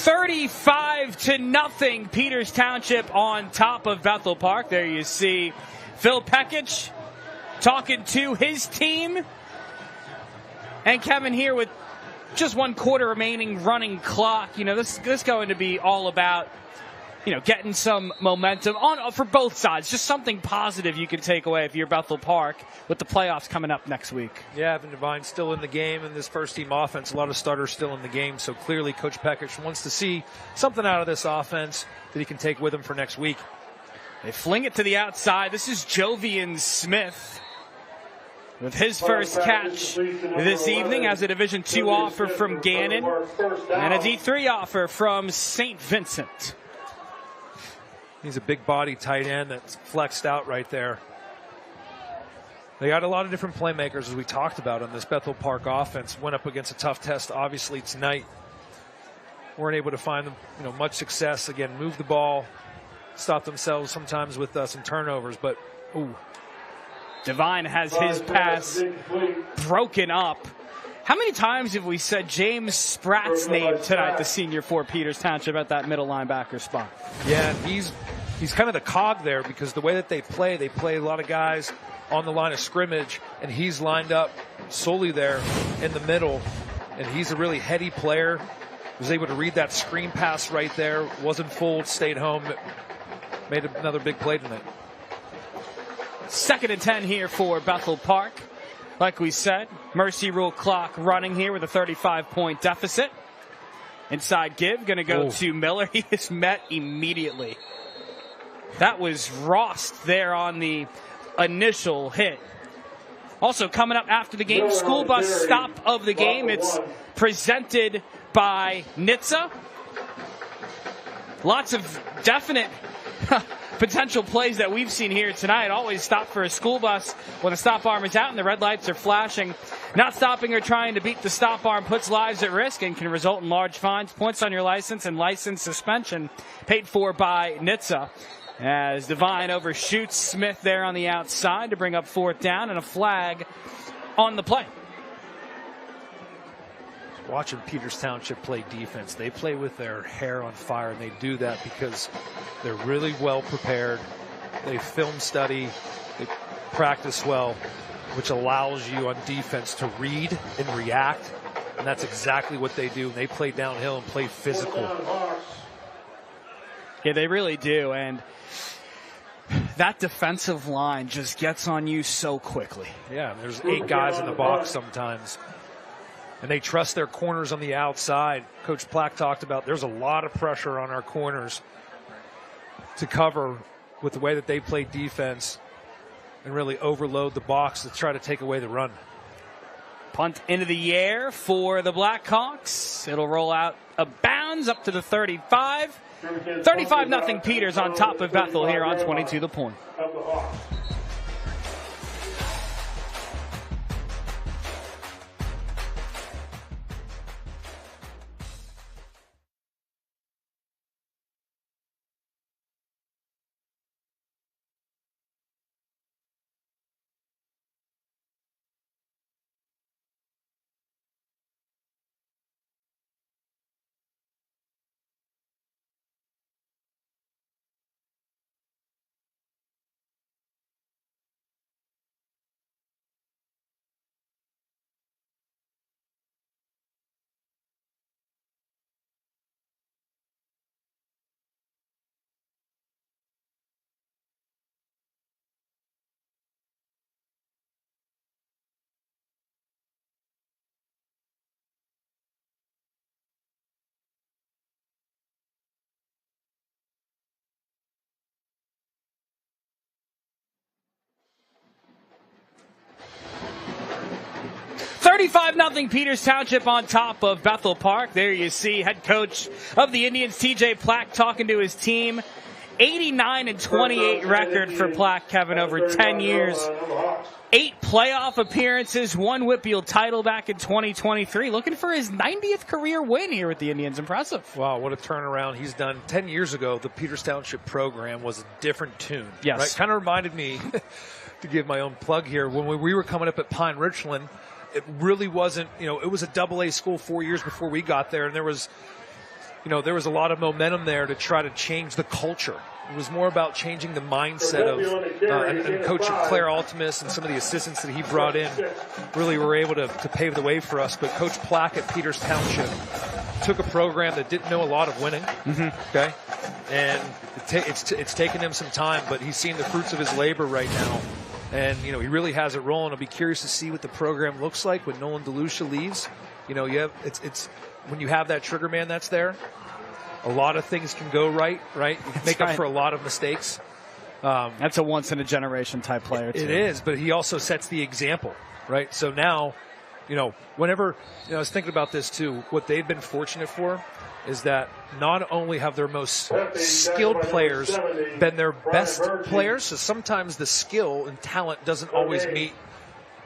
$35-0. Peters Township on top of Bethel Park. There you see Phil Pekich talking to his team. And Kevin here with just 1 quarter remaining running clock. This is going to be all about, getting some momentum on for both sides. Just something positive you can take away if you're Bethel Park with the playoffs coming up next week. Yeah, Evan Devine still in the game in this first-team offense. A lot of starters still in the game, so clearly Coach Pekich wants to see something out of this offense that he can take with him for next week. They fling it to the outside. This is Jovian Smith with his first catch this evening as a Division II offer from Gannon and a D3 offer from St. Vincent. He's a big body tight end that's flexed out right there. They got a lot of different playmakers, as we talked about, on this Bethel Park offense. Went up against a tough test, obviously, tonight. Weren't able to find them, much success. Again, move the ball, stop themselves sometimes with some turnovers, but ooh. Devine has his pass broken up. How many times have we said James Spratt's name tonight, the senior for Peters Township, at that middle linebacker spot? Yeah, and he's kind of the cog there, because the way that they play a lot of guys on the line of scrimmage, and he's lined up solely there in the middle, and he's a really heady player. Was able to read that screen pass right there, wasn't fooled, stayed home. made another big play tonight. 2nd and 10 here for Bethel Park. Like we said, Mercy Rule clock running here with a 35-point deficit. Inside give, going to go to Miller. He is met immediately. That was Rost there on the initial hit. Also coming up after the game, school bus stop of the game. It's presented by NHTSA. Lots of definite potential plays that we've seen here tonight. Always stop for a school bus when the stop arm is out and the red lights are flashing. Not stopping or trying to beat the stop arm puts lives at risk and can result in large fines, points on your license, and license suspension, paid for by NHTSA. As Devine overshoots Smith there on the outside to bring up 4th down, and a flag on the play. Watching Peters Township play defense, they play with their hair on fire, and they do that because they're really well prepared. They film study, they practice well, which allows you on defense to read and react, and that's exactly what they do. They play downhill and play physical. Yeah, they really do, and that defensive line just gets on you so quickly. Yeah, there's 8 guys in the box sometimes. And they trust their corners on the outside. Coach Plack talked about there's a lot of pressure on our corners to cover with the way that they play defense and really overload the box to try to take away the run. Punt into the air for the Blackhawks. It'll roll out of bounds up to the 35. 35-0 Peters on top of Bethel here on 22 The Point. 35-0 Peters Township on top of Bethel Park. There you see head coach of the Indians, TJ Plack, talking to his team. 89-28 record for Plack, Kevin, over 10 years. 8 playoff appearances, 1 Whitfield title back in 2023. Looking for his 90th career win here with the Indians. Impressive. Wow, what a turnaround he's done. 10 years ago, the Peters Township program was a different tune. Yes. Right? Kind of reminded me, to give my own plug here, when we were coming up at Pine Richland, it really wasn't, it was a AA school 4 years before we got there, and there was a lot of momentum there to try to change the culture. It was more about changing the mindset of, and Coach Claire Altimus and some of the assistants that he brought in really were able to pave the way for us. But Coach Plack at Peters Township took a program that didn't know a lot of winning, okay? And it's taken him some time, but he's seeing the fruits of his labor right now. And, he really has it rolling. I'll be curious to see what the program looks like when Nolan DeLucia leaves. It's when you have that trigger man that's there, a lot of things can go right? You can make up for a lot of mistakes. That's a once-in-a-generation type player, too. It is, but he also sets the example, right? So now, whenever, I was thinking about this, too. What they've been fortunate for is that not only have their most skilled players been their best players, so sometimes the skill and talent doesn't always meet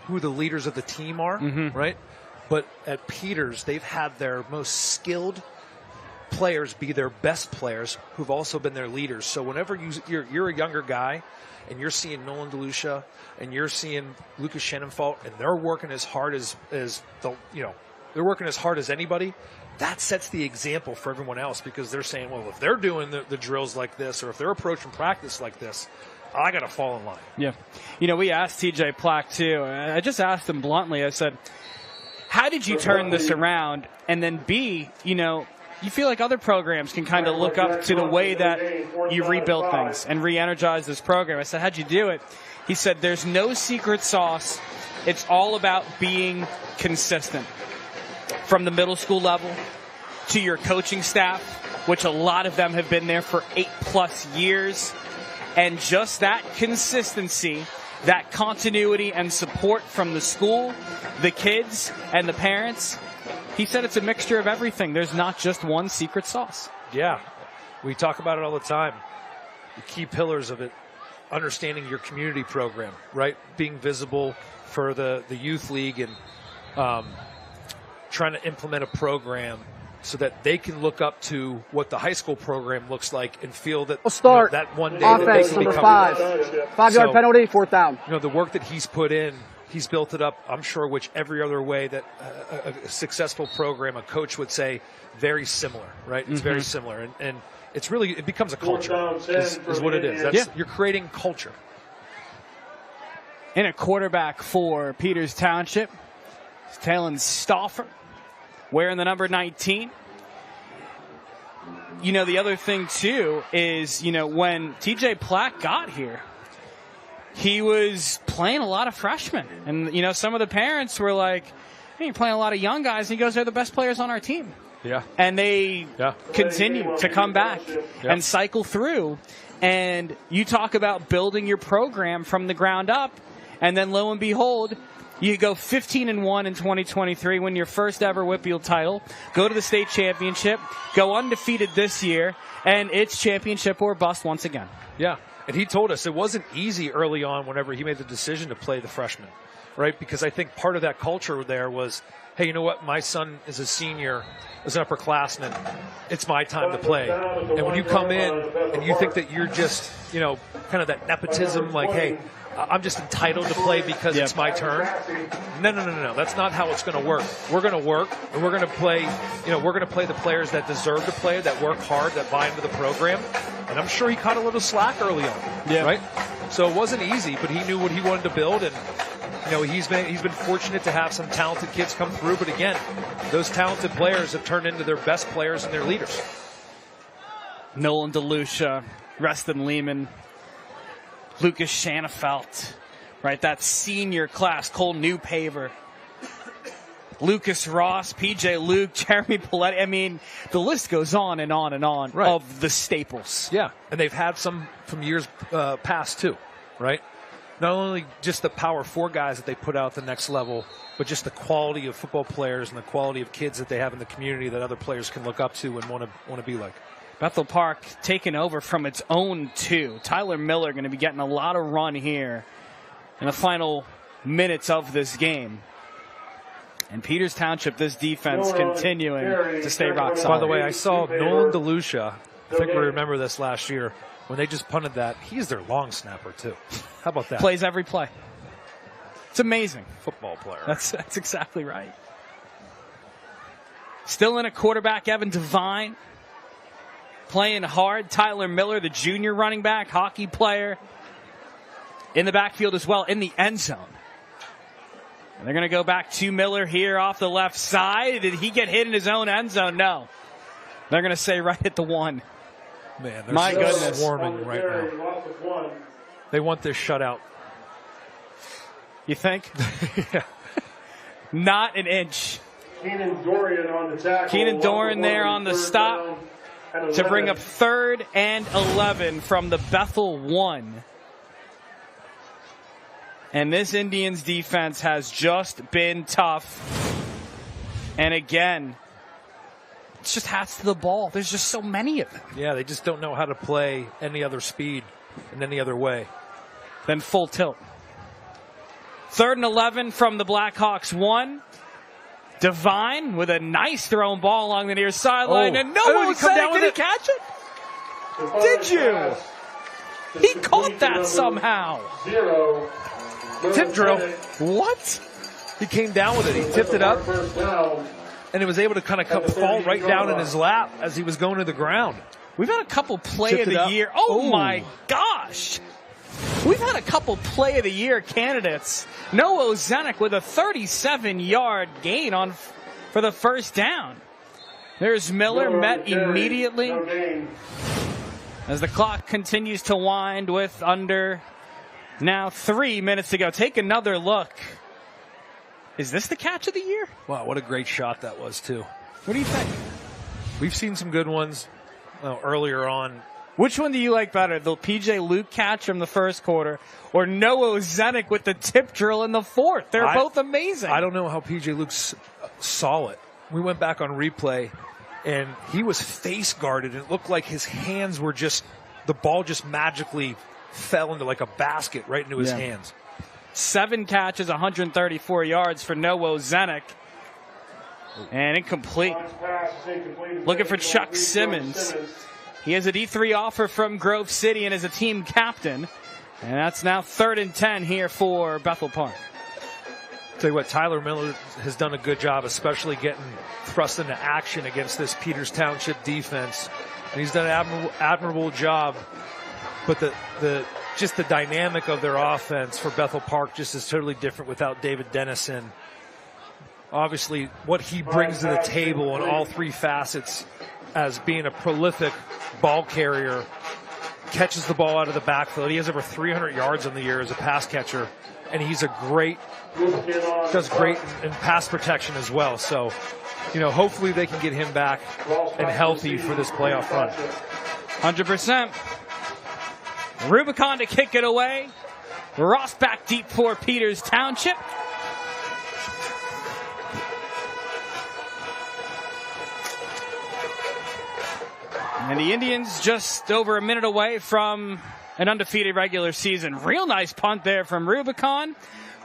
who the leaders of the team are, right? But at Peters, they've had their most skilled players be their best players who've also been their leaders. So whenever you're a younger guy and you're seeing Nolan DeLucia and you're seeing Lucas Shenenfault and they're working as hard as they're working as hard as anybody, that sets the example for everyone else, because they're saying, well, if they're doing the drills like this, or if they're approaching practice like this, I got to fall in line. Yeah. We asked TJ Plack, too. I just asked him bluntly. I said, how did you turn this around? And then B, you feel like other programs can kind of look up to the way that you rebuild things and re-energize this program. I said, how'd you do it? He said, there's no secret sauce. It's all about being consistent. From the middle school level to your coaching staff, which a lot of them have been there for 8+ years. And just that consistency, that continuity and support from the school, the kids, and the parents. He said it's a mixture of everything. There's not just one secret sauce. Yeah, we talk about it all the time. The key pillars of it, understanding your community program, right? Being visible for the youth league and trying to implement a program so that they can look up to what the high school program looks like and feel that, We'll start that one day offense, that they can number become 5. 5-yard penalty, 4th down. The work that he's put in, he's built it up, I'm sure, which every other way that a successful program, a coach would say, very similar, right? It's very similar. And it's really, it becomes a culture, is what it is. You're creating culture. In a quarterback for Peters Township, Talon Stauffer, wearing the number 19. The other thing, too, is, when TJ Plack got here, he was playing a lot of freshmen. And, some of the parents were like, hey, you're playing a lot of young guys. And he goes, they're the best players on our team. Yeah. And they continue to come back and cycle through. And you talk about building your program from the ground up. And then, lo and behold, you go 15-1 in 2023, win your first ever Whitfield title, go to the state championship, go undefeated this year, and it's championship or bust once again. Yeah, and he told us it wasn't easy early on whenever he made the decision to play the freshman, right? Because I think part of that culture there was, hey, you know what? My son is a senior, is an upperclassman. It's my time to play. And when you come in and you think that you're just, kind of that nepotism, like, hey, I'm just entitled to play because it's my turn. No. That's not how it's going to work. We're going to work, and we're going to play. We're going to play the players that deserve to play, that work hard, that buy into the program. And I'm sure he caught a little slack early on, right? So it wasn't easy, but he knew what he wanted to build, and he's been fortunate to have some talented kids come through. But again, those talented players have turned into their best players and their leaders. Nolan DeLucia, Reston Lehman, Lucas Shanafelt, right? That senior class, Cole Newpaver, Lucas Ross, PJ Luke, Jeremy Paletti. I mean, the list goes on and on and on of the staples. Yeah, and they've had some from years past too, right? Not only just the Power 4 guys that they put out at the next level, but just the quality of football players and the quality of kids that they have in the community that other players can look up to and want to be like. Bethel Park taking over from its own 2. Tyler Miller going to be getting a lot of run here in the final minutes of this game. And Peters Township, this defense continuing to stay rock solid. By the way, I saw Nolan DeLucia. I think we remember this last year when they just punted that. He's their long snapper, too. How about that? Plays every play. It's amazing. Football player. That's exactly right. Still in a quarterback, Evan Devine. Playing hard. Tyler Miller, the junior running back, hockey player, in the backfield as well, in the end zone. And they're going to go back to Miller here off the left side. Did he get hit in his own end zone? No. They're going to say right at the 1. Man, they're my goodness, swarming right now. They want this shutout. You think? Yeah. Not an inch. Keenan Dorian on the tackle. Keenan Dorian there on the stop to bring up 3rd and 11 from the Bethel 1. And this Indians defense has just been tough. And again, it's just hats to the ball. There's just so many of them. Yeah, they just don't know how to play any other speed in any other way. Then full tilt. 3rd and 11 from the Blackhawks 1. Devine with a nice thrown ball along the near sideline, and no one said, did he catch it? Did you? He caught that somehow. Tip drill. What? He came down with it. He tipped it up, and it was able to kind of fall right down in his lap as he was going to the ground. We've had a couple play of the year. Oh, my gosh. We've had a couple play of the year candidates. Noah Ozenek with a 37-yard gain for the first down. There's Miller, met carry, immediately no gain. as the clock continues to wind with under now 3 minutes to go. Take another look. Is this the catch of the year? Wow, what a great shot that was, too. What do you think? We've seen some good ones earlier on. Which one do you like better, the P.J. Luke catch from the first quarter or Noah Ozenek with the tip drill in the fourth? They're both amazing. I don't know how P.J. Luke saw it. We went back on replay, and he was face guarded, and it looked like his hands were the ball just magically fell into like a basket right into his hands. 7 catches, 134 yards for Noah Ozenek. And incomplete. Looking for Chuck Simmons. He has a D3 offer from Grove City and is a team captain. And that's now 3rd and 10 here for Bethel Park. Tell you what, Tyler Miller has done a good job, especially getting thrust into action against this Peters Township defense. And he's done an admirable job. But the dynamic of their offense for Bethel Park just is totally different without David Dennison. Obviously, what he brings to the table in all 3 facets as being a prolific ball carrier, catches the ball out of the backfield. He has over 300 yards on the year as a pass catcher, and he's does great in pass protection as well. So, hopefully they can get him back and healthy for this playoff run. 100%. Rubicon to kick it away. Ross back deep for Peters Township. And the Indians just over a minute away from an undefeated regular season. Real nice punt there from Rubicon.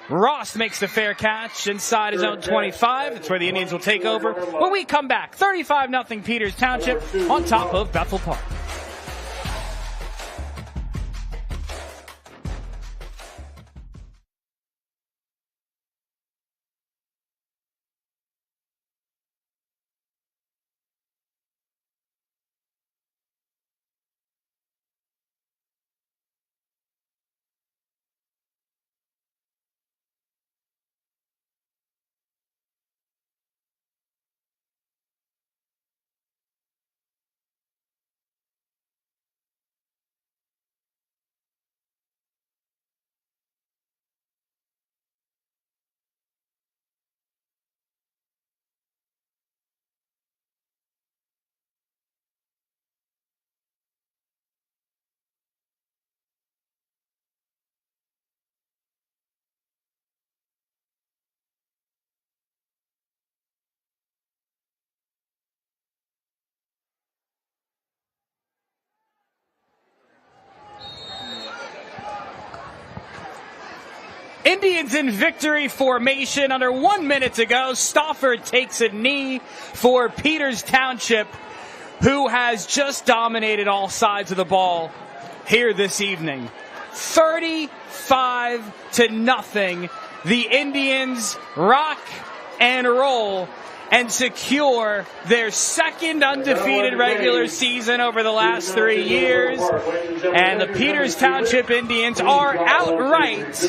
Ross makes the fair catch inside his own 25. That's where the Indians will take over when we come back. 35-0 Peters Township on top of Bethel Park. Indians in victory formation. Under 1 minute to go. Stauffer takes a knee for Peters Township, who has just dominated all sides of the ball here this evening. 35-0. The Indians rock and roll and secure their 2nd undefeated regular season over the last 3 years. And the Peters Township Indians are outright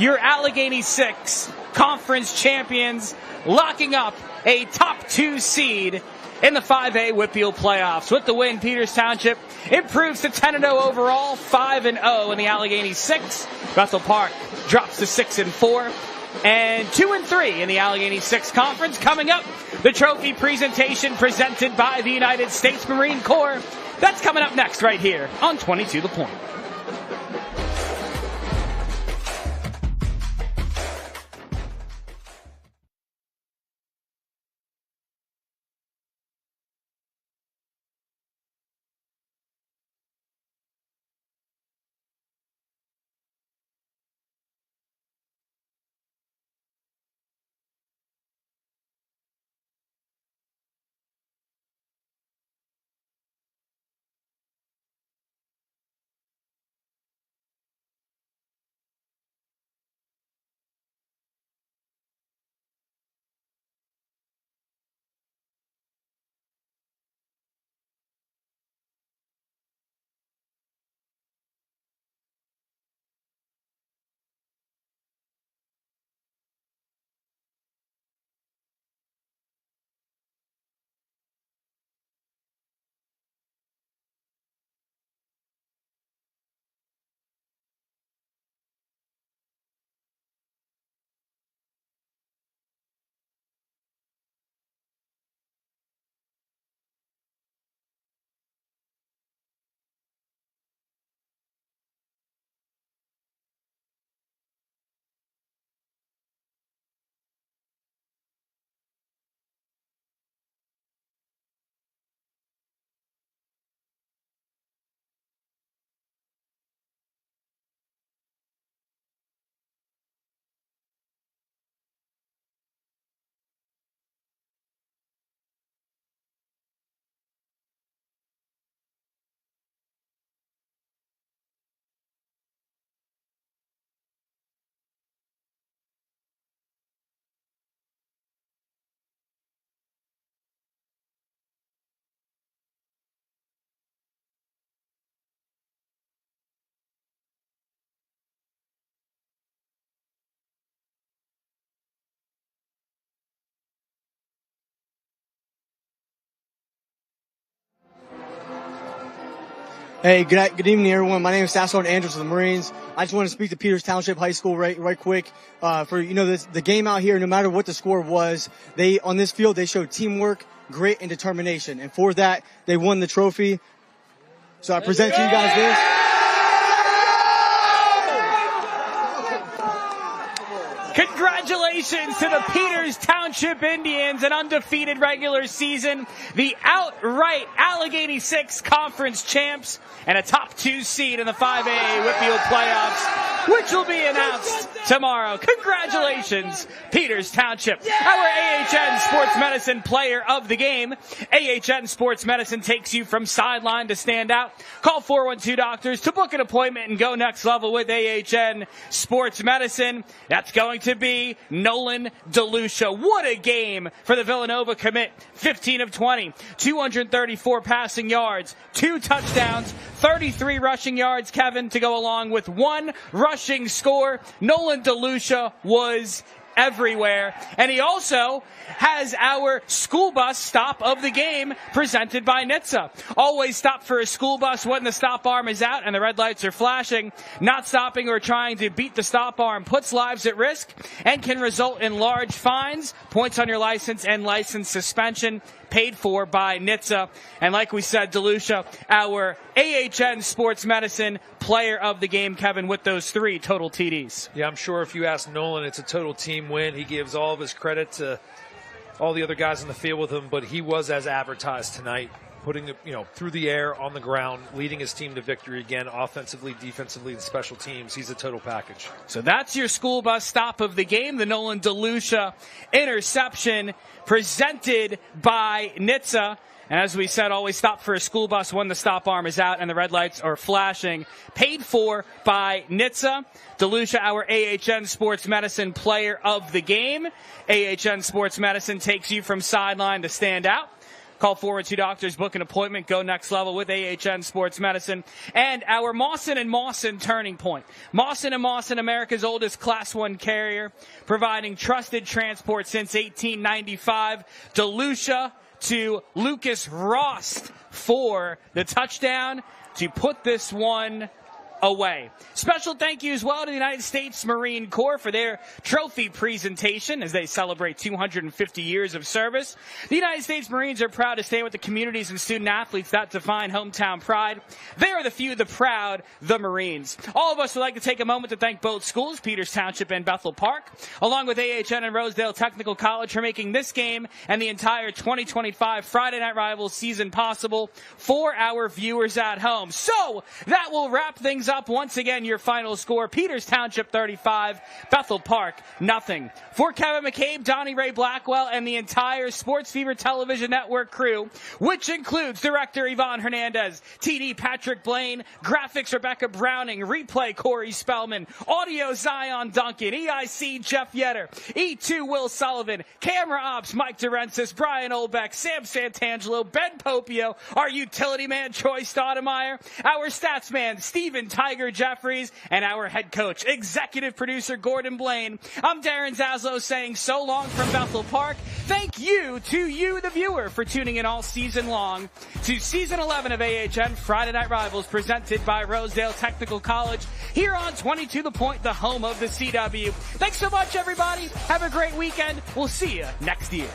your Allegheny Six Conference champions, locking up a top 2 seed in the 5A Whitfield playoffs. With the win, Peters Township improves to 10-0 overall, 5-0 in the Allegheny Six. Bethel Park drops to 6-4. And 2-3 in the Allegheny Six Conference. Coming up, the trophy presentation presented by the United States Marine Corps. That's coming up next right here on 22 The Point. Hey, good evening, everyone. My name is Sasso Andrews of the Marines. I just want to speak to Peters Township High School right quick. For the game out here, no matter what the score was, on this field they showed teamwork, grit, and determination, and for that they won the trophy. So I present to you guys this. Congratulations to the Peters Township Indians, an undefeated regular season, the outright Allegheny Six Conference champs, and a top 2 seed in the 5A Whitfield playoffs, which will be announced tomorrow. Congratulations, Peters Township. Our AHN Sports Medicine player of the game. AHN Sports Medicine takes you from sideline to stand out. Call 412 Doctors to book an appointment and go next level with AHN Sports Medicine. That's going to be Nolan DeLucia. What a game for the Villanova commit. 15 of 20, 234 passing yards, 2 touchdowns, 33 rushing yards, Kevin, to go along with 1 rushing score. Nolan DeLucia was everywhere. And he also has our school bus stop of the game presented by NHTSA. Always stop for a school bus when the stop arm is out and the red lights are flashing. Not stopping or trying to beat the stop arm puts lives at risk and can result in large fines, points on your license, and license suspension. Paid for by NHTSA. And like we said, DeLucia, our AHN Sports Medicine player of the game, Kevin, with those 3 total TDs. Yeah, I'm sure if you ask Nolan, it's a total team win. He gives all of his credit to all the other guys in the field with him, but he was as advertised tonight, putting it, through the air, on the ground, leading his team to victory again, offensively, defensively, and special teams. He's a total package. So that's your school bus stop of the game, the Nolan DeLucia interception presented by NHTSA. And as we said, always stop for a school bus when the stop arm is out and the red lights are flashing. Paid for by NHTSA. DeLucia, our AHN Sports Medicine player of the game. AHN Sports Medicine takes you from sideline to stand out. Call 412 Doctors, book an appointment, go next level with AHN Sports Medicine. And our Mawson & Mawson Turning Point. Mawson & Mawson, America's oldest Class 1 carrier, providing trusted transport since 1895. DeLucia to Lucas Rost for the touchdown to put this one away. Special thank you as well to the United States Marine Corps for their trophy presentation as they celebrate 250 years of service. The United States Marines are proud to stand with the communities and student athletes that define hometown pride. They are the few, the proud, the Marines. All of us would like to take a moment to thank both schools, Peters Township and Bethel Park, along with AHN and Rosedale Technical College, for making this game and the entire 2025 Friday Night Rivals season possible for our viewers at home. So that will wrap things up. Once again, your final score, Peters Township 35, Bethel Park nothing. For Kevin McCabe, Donnie Ray Blackwell, and the entire Sports Fever Television Network crew, which includes Director Yvonne Hernandez, TD Patrick Blaine, Graphics Rebecca Browning, Replay Corey Spellman, Audio Zion Duncan, EIC Jeff Yetter, E2 Will Sullivan, Camera Ops Mike Durensis, Brian Olbeck, Sam Santangelo, Ben Popio, our utility man Troy Stoudemire, our stats man Stephen Tiger Jeffries, and our head coach, executive producer Gordon Blaine. I'm Darren Zaslow saying so long from Bethel Park. Thank you to you, the viewer, for tuning in all season long to Season 11 of AHN Friday Night Rivals, presented by Rosedale Technical College, here on 22 The Point, the home of the CW. Thanks so much, everybody. Have a great weekend. We'll see you next year.